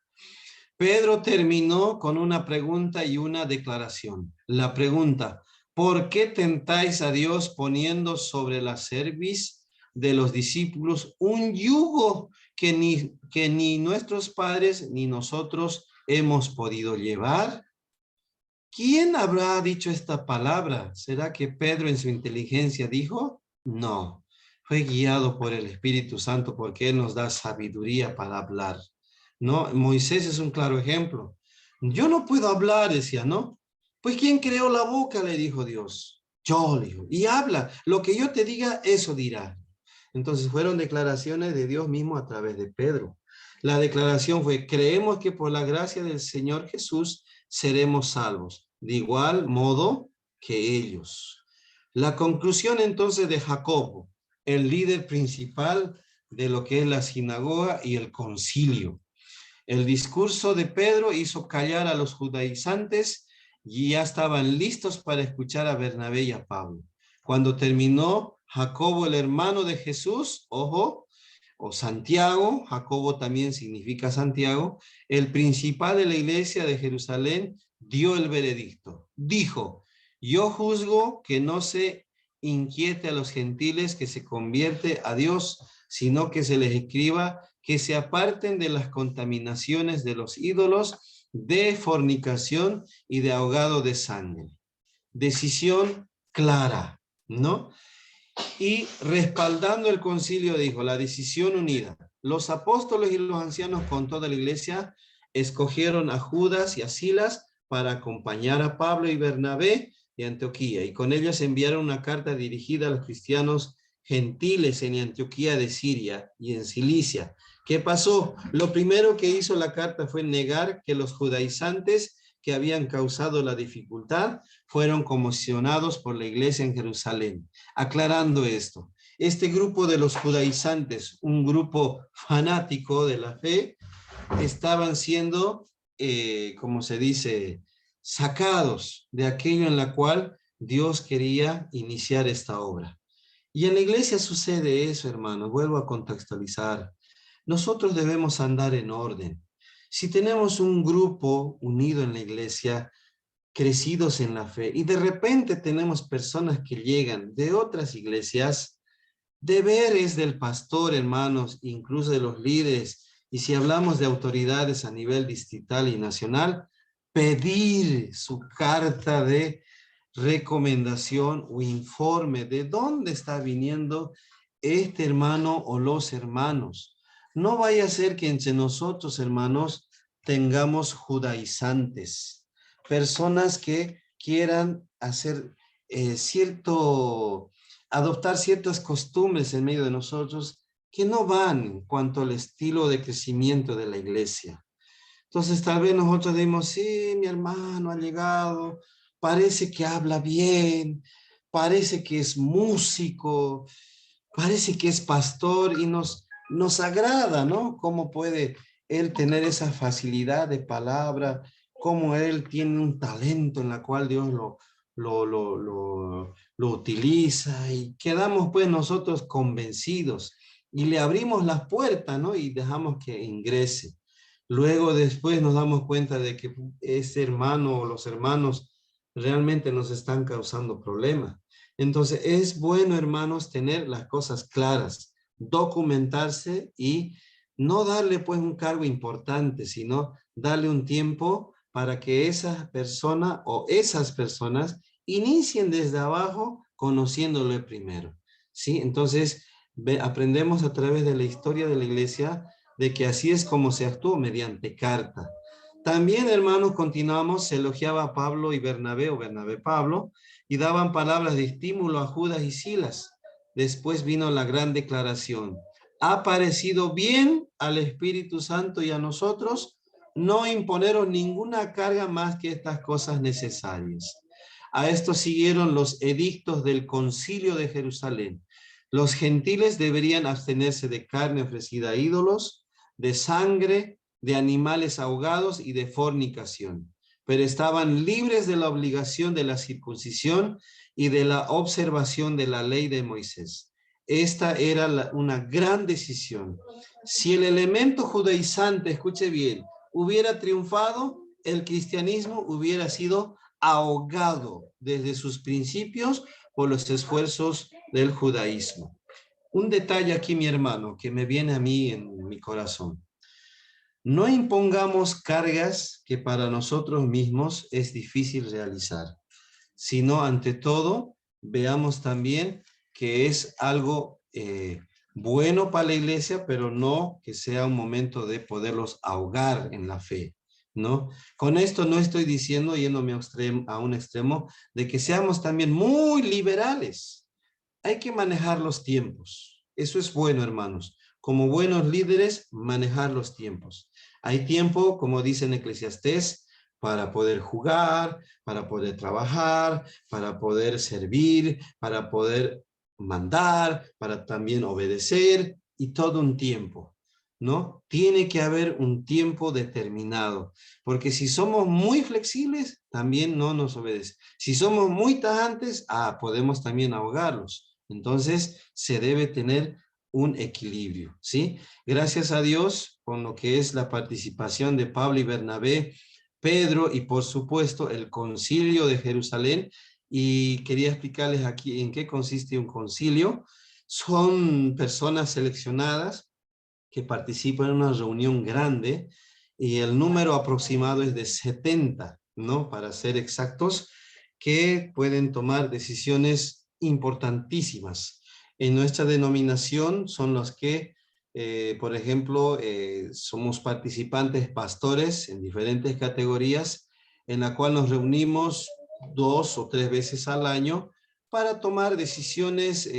Pedro terminó con una pregunta y una declaración. La pregunta, ¿por qué tentáis a Dios poniendo sobre la cerviz de los discípulos un yugo que ni nuestros padres ni nosotros hemos podido llevar? ¿Quién habrá dicho esta palabra? ¿Será que Pedro en su inteligencia dijo? No, fue guiado por el Espíritu Santo porque Él nos da sabiduría para hablar. ¿No? Moisés es un claro ejemplo. Yo no puedo hablar, decía, ¿no? Pues ¿quién creó la boca? Le dijo Dios. Yo, le dijo, y habla, lo que yo te diga, eso dirá. Entonces fueron declaraciones de Dios mismo a través de Pedro. La declaración fue, creemos que por la gracia del Señor Jesús seremos salvos, de igual modo que ellos. La conclusión entonces de Jacobo, el líder principal de lo que es la sinagoga y el concilio. El discurso de Pedro hizo callar a los judaizantes y ya estaban listos para escuchar a Bernabé y a Pablo. Cuando terminó, Jacobo, el hermano de Jesús, ojo, o Santiago, Jacobo también significa Santiago, el principal de la iglesia de Jerusalén, dio el veredicto. Dijo, yo juzgo que no se inquiete a los gentiles que se convierte a Dios, sino que se les escriba que se aparten de las contaminaciones de los ídolos, de fornicación y de ahogado de sangre. Decisión clara, ¿no? Y respaldando el concilio dijo, la decisión unida. Los apóstoles y los ancianos con toda la iglesia escogieron a Judas y a Silas para acompañar a Pablo y Bernabé de Antioquía, y con ellos enviaron una carta dirigida a los cristianos gentiles en Antioquía de Siria y en Cilicia. ¿Qué pasó? Lo primero que hizo la carta fue negar que los judaizantes que habían causado la dificultad fueron comisionados por la iglesia en Jerusalén. Aclarando esto, este grupo de los judaizantes, un grupo fanático de la fe, estaban siendo, como se dice, sacados de aquello en la cual Dios quería iniciar esta obra. Y en la iglesia sucede eso, hermanos. Vuelvo a contextualizar. Nosotros debemos andar en orden. Si tenemos un grupo unido en la iglesia, crecidos en la fe, y de repente tenemos personas que llegan de otras iglesias, deberes del pastor, hermanos, incluso de los líderes, y si hablamos de autoridades a nivel distrital y nacional, pedir su carta de recomendación o informe de dónde está viniendo este hermano o los hermanos. No vaya a ser que entre nosotros, hermanos, tengamos judaizantes, personas que quieran hacer adoptar ciertas costumbres en medio de nosotros que no van en cuanto al estilo de crecimiento de la iglesia. Entonces tal vez nosotros decimos, sí, mi hermano ha llegado, parece que habla bien, parece que es músico, parece que es pastor y nos agrada, ¿no? Cómo puede él tener esa facilidad de palabra, cómo él tiene un talento en la cual Dios lo utiliza, y quedamos pues nosotros convencidos y le abrimos las puertas, ¿no? Y dejamos que ingrese. Luego después nos damos cuenta de que ese hermano o los hermanos realmente nos están causando problemas. Entonces es bueno, hermanos, tener las cosas claras, documentarse y no darle pues un cargo importante, sino darle un tiempo para que esa persona o esas personas inicien desde abajo conociéndole primero, ¿sí? Entonces aprendemos a través de la historia de la iglesia de que así es como se actuó mediante carta. También, hermanos, continuamos, se elogiaba a Pablo y Bernabé, o Bernabé Pablo, y daban palabras de estímulo a Judas y Silas. Después vino la gran declaración. Ha parecido bien al Espíritu Santo y a nosotros no imponeros ninguna carga más que estas cosas necesarias. A esto siguieron los edictos del Concilio de Jerusalén. Los gentiles deberían abstenerse de carne ofrecida a ídolos, de sangre, de animales ahogados y de fornicación, pero estaban libres de la obligación de la circuncisión y de la observación de la ley de Moisés. Esta era una gran decisión. Si el elemento judaizante, escuche bien, hubiera triunfado, el cristianismo hubiera sido ahogado desde sus principios por los esfuerzos del judaísmo. Un detalle aquí, mi hermano, que me viene a mí en mi corazón. No impongamos cargas que para nosotros mismos es difícil realizar, sino ante todo veamos también que es algo bueno para la iglesia, pero no que sea un momento de poderlos ahogar en la fe, ¿no? Con esto no estoy diciendo, yéndome a un extremo, de que seamos también muy liberales. Hay que manejar los tiempos. Eso es bueno, hermanos. Como buenos líderes, manejar los tiempos. Hay tiempo, como dice en Eclesiastés, para poder jugar, para poder trabajar, para poder servir, para poder mandar, para también obedecer. y todo un tiempo, ¿no? Tiene que haber un tiempo determinado, porque si somos muy flexibles, también no nos obedece. Si somos muy tajantes, podemos también ahogarlos. Entonces, se debe tener un equilibrio, ¿sí? Gracias a Dios, con lo que es la participación de Pablo y Bernabé, Pedro y por supuesto el Concilio de Jerusalén, y quería explicarles aquí en qué consiste un concilio. Son personas seleccionadas que participan en una reunión grande y el número aproximado es de 70, ¿no? Para ser exactos, que pueden tomar decisiones importantísimas. En nuestra denominación son los que, por ejemplo, somos participantes pastores en diferentes categorías, en la cual nos reunimos 2 o 3 veces al año para tomar decisiones,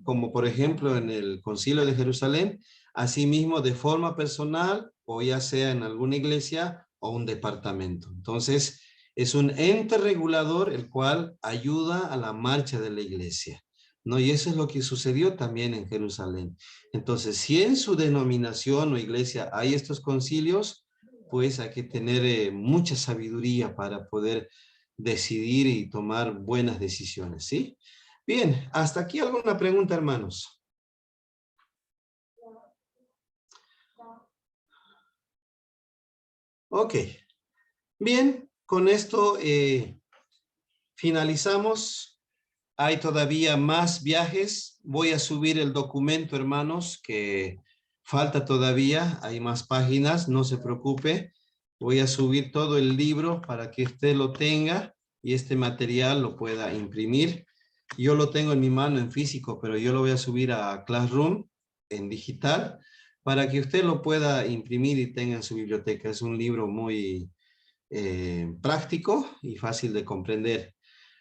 como por ejemplo en el Concilio de Jerusalén, asimismo de forma personal o ya sea en alguna iglesia o un departamento. Entonces, es un ente regulador el cual ayuda a la marcha de la iglesia, ¿no? Y eso es lo que sucedió también en Jerusalén. Entonces, si en su denominación o iglesia hay estos concilios, pues hay que tener mucha sabiduría para poder decidir y tomar buenas decisiones, ¿sí? Bien, hasta aquí alguna pregunta, hermanos. Ok, bien, con esto finalizamos. Hay todavía más viajes. Voy a subir el documento, hermanos, que falta todavía. Hay más páginas, no se preocupe. Voy a subir todo el libro para que usted lo tenga y este material lo pueda imprimir. Yo lo tengo en mi mano en físico, pero yo lo voy a subir a Classroom en digital para que usted lo pueda imprimir y tenga en su biblioteca. Es un libro muy práctico y fácil de comprender.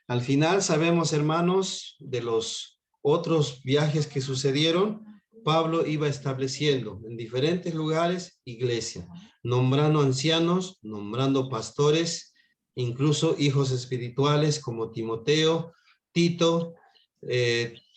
Al final sabemos, hermanos, de los otros viajes que sucedieron. Pablo iba estableciendo en diferentes lugares iglesia, nombrando ancianos, nombrando pastores, incluso hijos espirituales como Timoteo, Tito,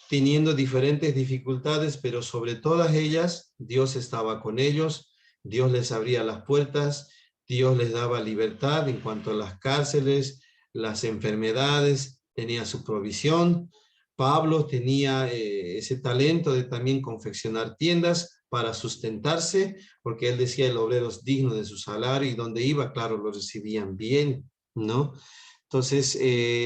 teniendo diferentes dificultades, pero sobre todas ellas Dios estaba con ellos, Dios les abría las puertas, Dios les daba libertad en cuanto a las cárceles, las enfermedades, tenía su provisión. Pablo tenía ese talento de también confeccionar tiendas para sustentarse, porque él decía el obrero es digno de su salario y donde iba, claro, lo recibían bien, ¿no? Entonces,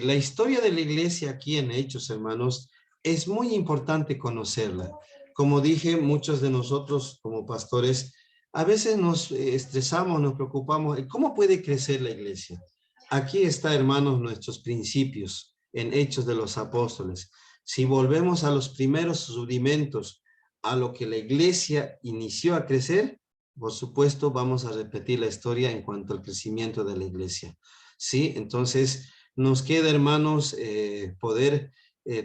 la historia de la iglesia aquí en Hechos, hermanos, es muy importante conocerla. Como dije, muchos de nosotros como pastores a veces nos estresamos, nos preocupamos. ¿Cómo puede crecer la iglesia? Aquí está, hermanos, nuestros principios en Hechos de los Apóstoles. Si volvemos a los primeros rudimentos, a lo que la iglesia inició a crecer, por supuesto, vamos a repetir la historia en cuanto al crecimiento de la iglesia. ¿Sí? Entonces, nos queda, hermanos, poder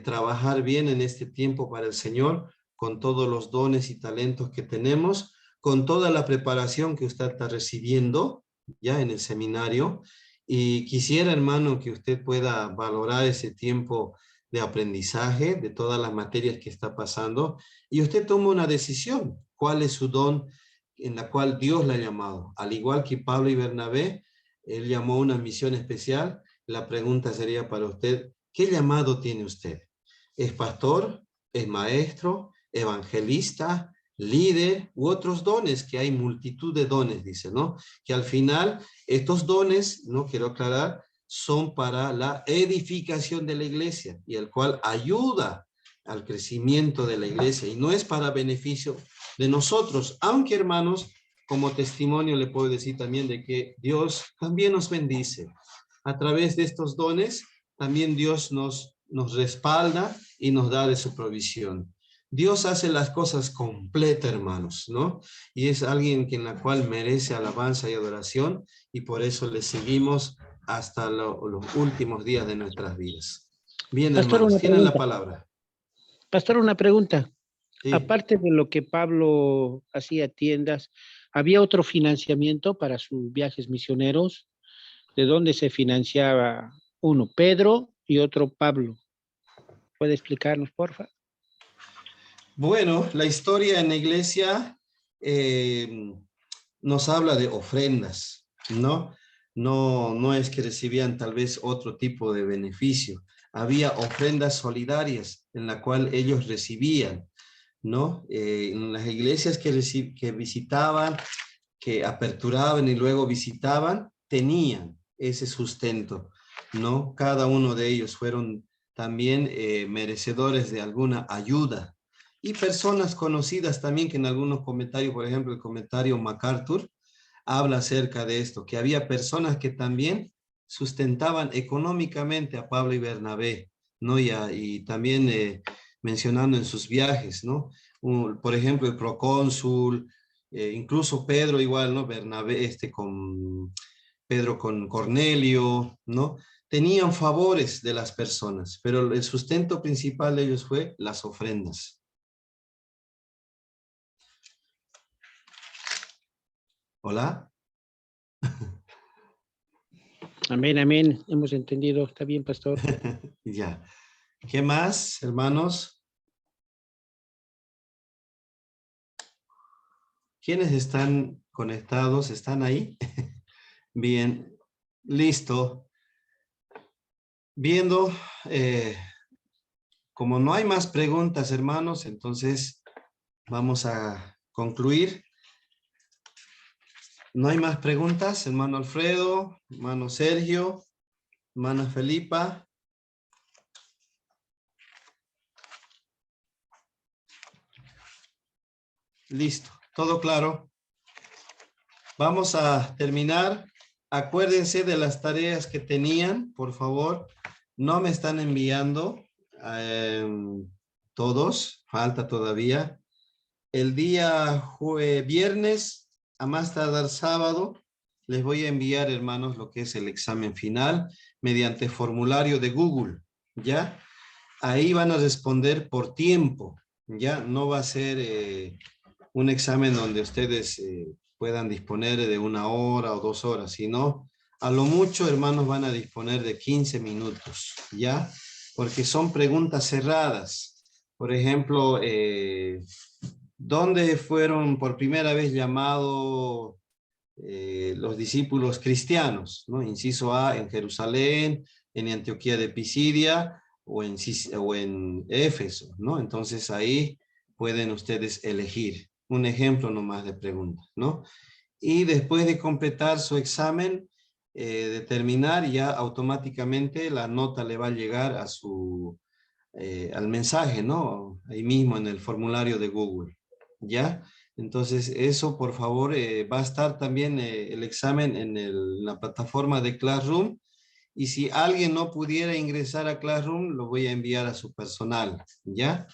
trabajar bien en este tiempo para el Señor, con todos los dones y talentos que tenemos, con toda la preparación que usted está recibiendo ya en el seminario. Y quisiera, hermano, que usted pueda valorar ese tiempo de aprendizaje de todas las materias que está pasando y usted toma una decisión. ¿Cuál es su don en la cual Dios la ha llamado? Al igual que Pablo y Bernabé, él llamó una misión especial. La pregunta sería para usted, ¿qué llamado tiene usted? ¿Es pastor? ¿Es maestro? ¿Evangelista? ¿Líder? U otros dones, que hay multitud de dones, dice, ¿no? Que al final estos dones, no quiero aclarar, son para la edificación de la iglesia y el cual ayuda al crecimiento de la iglesia y no es para beneficio de nosotros, aunque hermanos, como testimonio le puedo decir también de que Dios también nos bendice. A través de estos dones, también Dios nos respalda y nos da de su provisión. Dios hace las cosas completas, hermanos, ¿no? Y es alguien que en la cual merece alabanza y adoración y por eso le seguimos hasta los últimos días de nuestras vidas. Bien, Pastor, hermanos, una tienen la pregunta. palabra. Pastor, una pregunta. Sí. Aparte de lo que Pablo hacía tiendas, ¿había otro financiamiento para sus viajes misioneros? ¿De dónde se financiaba uno, Pedro y otro Pablo? ¿Puede explicarnos, porfa? Bueno, la historia en la iglesia nos habla de ofrendas, ¿no? No es que recibían tal vez otro tipo de beneficio. Había ofrendas solidarias en la cual ellos recibían, ¿no? En las iglesias que visitaban, que aperturaban y luego visitaban, tenían ese sustento, ¿no? Cada uno de ellos fueron también merecedores de alguna ayuda. Y personas conocidas también que en algunos comentarios, por ejemplo, el comentario MacArthur, habla acerca de esto, que había personas que también sustentaban económicamente a Pablo y Bernabé, ¿no? Y también mencionando en sus viajes, ¿no? Por ejemplo, el procónsul, incluso Pedro igual, ¿no? Bernabé, con Pedro con Cornelio, ¿no? Tenían favores de las personas, pero el sustento principal de ellos fue las ofrendas. ¿Hola? Amén, amén. Hemos entendido. Está bien, pastor. Ya. ¿Qué más, hermanos? ¿Quiénes están conectados? ¿Están ahí? Bien, listo. Viendo, como no hay más preguntas, hermanos, entonces vamos a concluir. No hay más preguntas, hermano Alfredo, hermano Sergio, hermana Felipa. Listo, todo claro. Vamos a terminar. Acuérdense de las tareas que tenían, por favor. No me están enviando todos, falta todavía. El día viernes, a más tardar sábado, les voy a enviar, hermanos, lo que es el examen final mediante formulario de Google, ¿ya? Ahí van a responder por tiempo, ¿ya? No va a ser un examen donde ustedes puedan disponer de 1 hora o 2 horas, sino a lo mucho, hermanos, van a disponer de 15 minutos, ¿ya? Porque son preguntas cerradas. Por ejemplo, ¿dónde fueron por primera vez llamados los discípulos cristianos? ¿No? Inciso A, en Jerusalén, en Antioquía de Pisidia o en Éfeso, ¿no? Entonces ahí pueden ustedes elegir un ejemplo nomás de pregunta, ¿no? Y después de completar su examen, de terminar, ya automáticamente la nota le va a llegar a al mensaje, ¿no? Ahí mismo en el formulario de Google, ¿ya? Entonces, eso, por favor, va a estar también el examen en la plataforma de Classroom. Y si alguien no pudiera ingresar a Classroom, lo voy a enviar a su personal, ¿ya?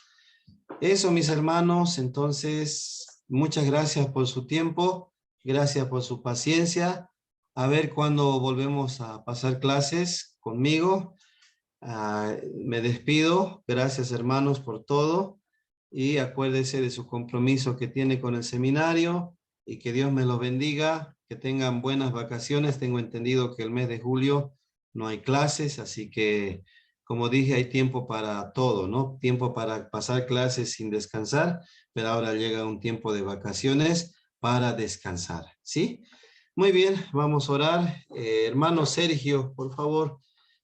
Eso, mis hermanos, entonces, muchas gracias por su tiempo, gracias por su paciencia. A ver cuándo volvemos a pasar clases conmigo. Me despido, gracias hermanos por todo y acuérdese de su compromiso que tiene con el seminario y que Dios me los bendiga, que tengan buenas vacaciones. Tengo entendido que el mes de julio no hay clases, así que como dije, hay tiempo para todo, ¿no? Tiempo para pasar clases sin descansar, pero ahora llega un tiempo de vacaciones para descansar, ¿sí? Muy bien, vamos a orar. Hermano Sergio, por favor,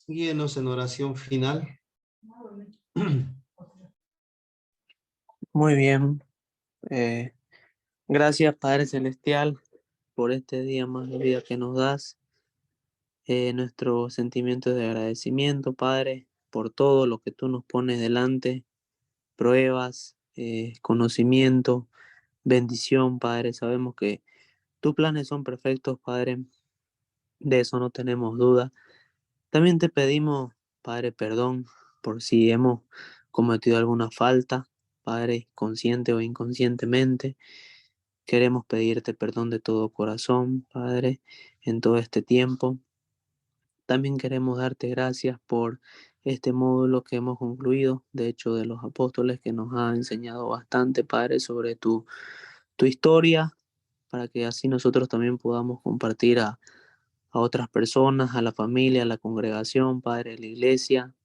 guíenos en oración final. Muy bien. Eh, Gracias, Padre Celestial, por este día más de vida que nos das. Nuestro sentimiento de agradecimiento, Padre, por todo lo que tú nos pones delante, pruebas, conocimiento, bendición, Padre. Sabemos que tus planes son perfectos, Padre. De eso no tenemos duda. También te pedimos, Padre, perdón por si hemos cometido alguna falta, Padre, consciente o inconscientemente. Queremos pedirte perdón de todo corazón, Padre, en todo este tiempo. También queremos darte gracias por este módulo que hemos concluido, de hecho, de los apóstoles, que nos ha enseñado bastante, Padre, sobre tu historia, para que así nosotros también podamos compartir a otras personas, a la familia, a la congregación, Padre, a la iglesia.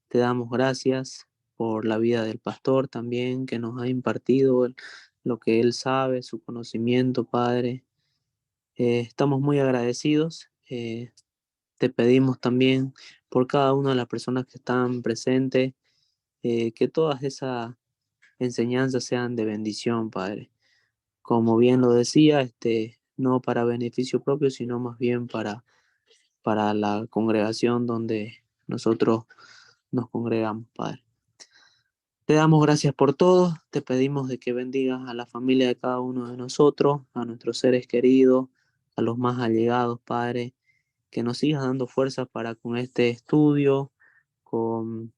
Te damos gracias. por la vida del pastor también, que nos ha impartido lo que él sabe, su conocimiento, Padre. Estamos muy agradecidos. Te pedimos también por cada una de las personas que están presentes, que todas esas enseñanzas sean de bendición, Padre. Como bien lo decía, no para beneficio propio, sino más bien para la congregación donde nosotros nos congregamos, Padre. Te damos gracias por todo, te pedimos de que bendigas a la familia de cada uno de nosotros, a nuestros seres queridos, a los más allegados, Padre, que nos sigas dando fuerza para con este estudio, con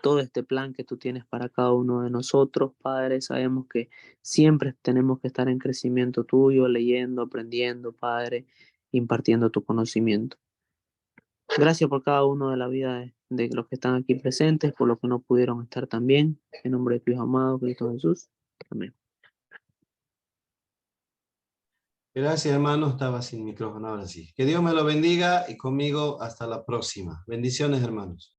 todo este plan que tú tienes para cada uno de nosotros, Padre. Sabemos que siempre tenemos que estar en crecimiento tuyo, leyendo, aprendiendo, Padre, impartiendo tu conocimiento. Gracias por cada uno de la vida de los que están aquí presentes, por los que no pudieron estar también. En nombre de tu Hijo amado, Cristo Jesús. Amén. Gracias, hermano. Estaba sin micrófono ahora sí. Que Dios me lo bendiga y conmigo hasta la próxima. Bendiciones, hermanos.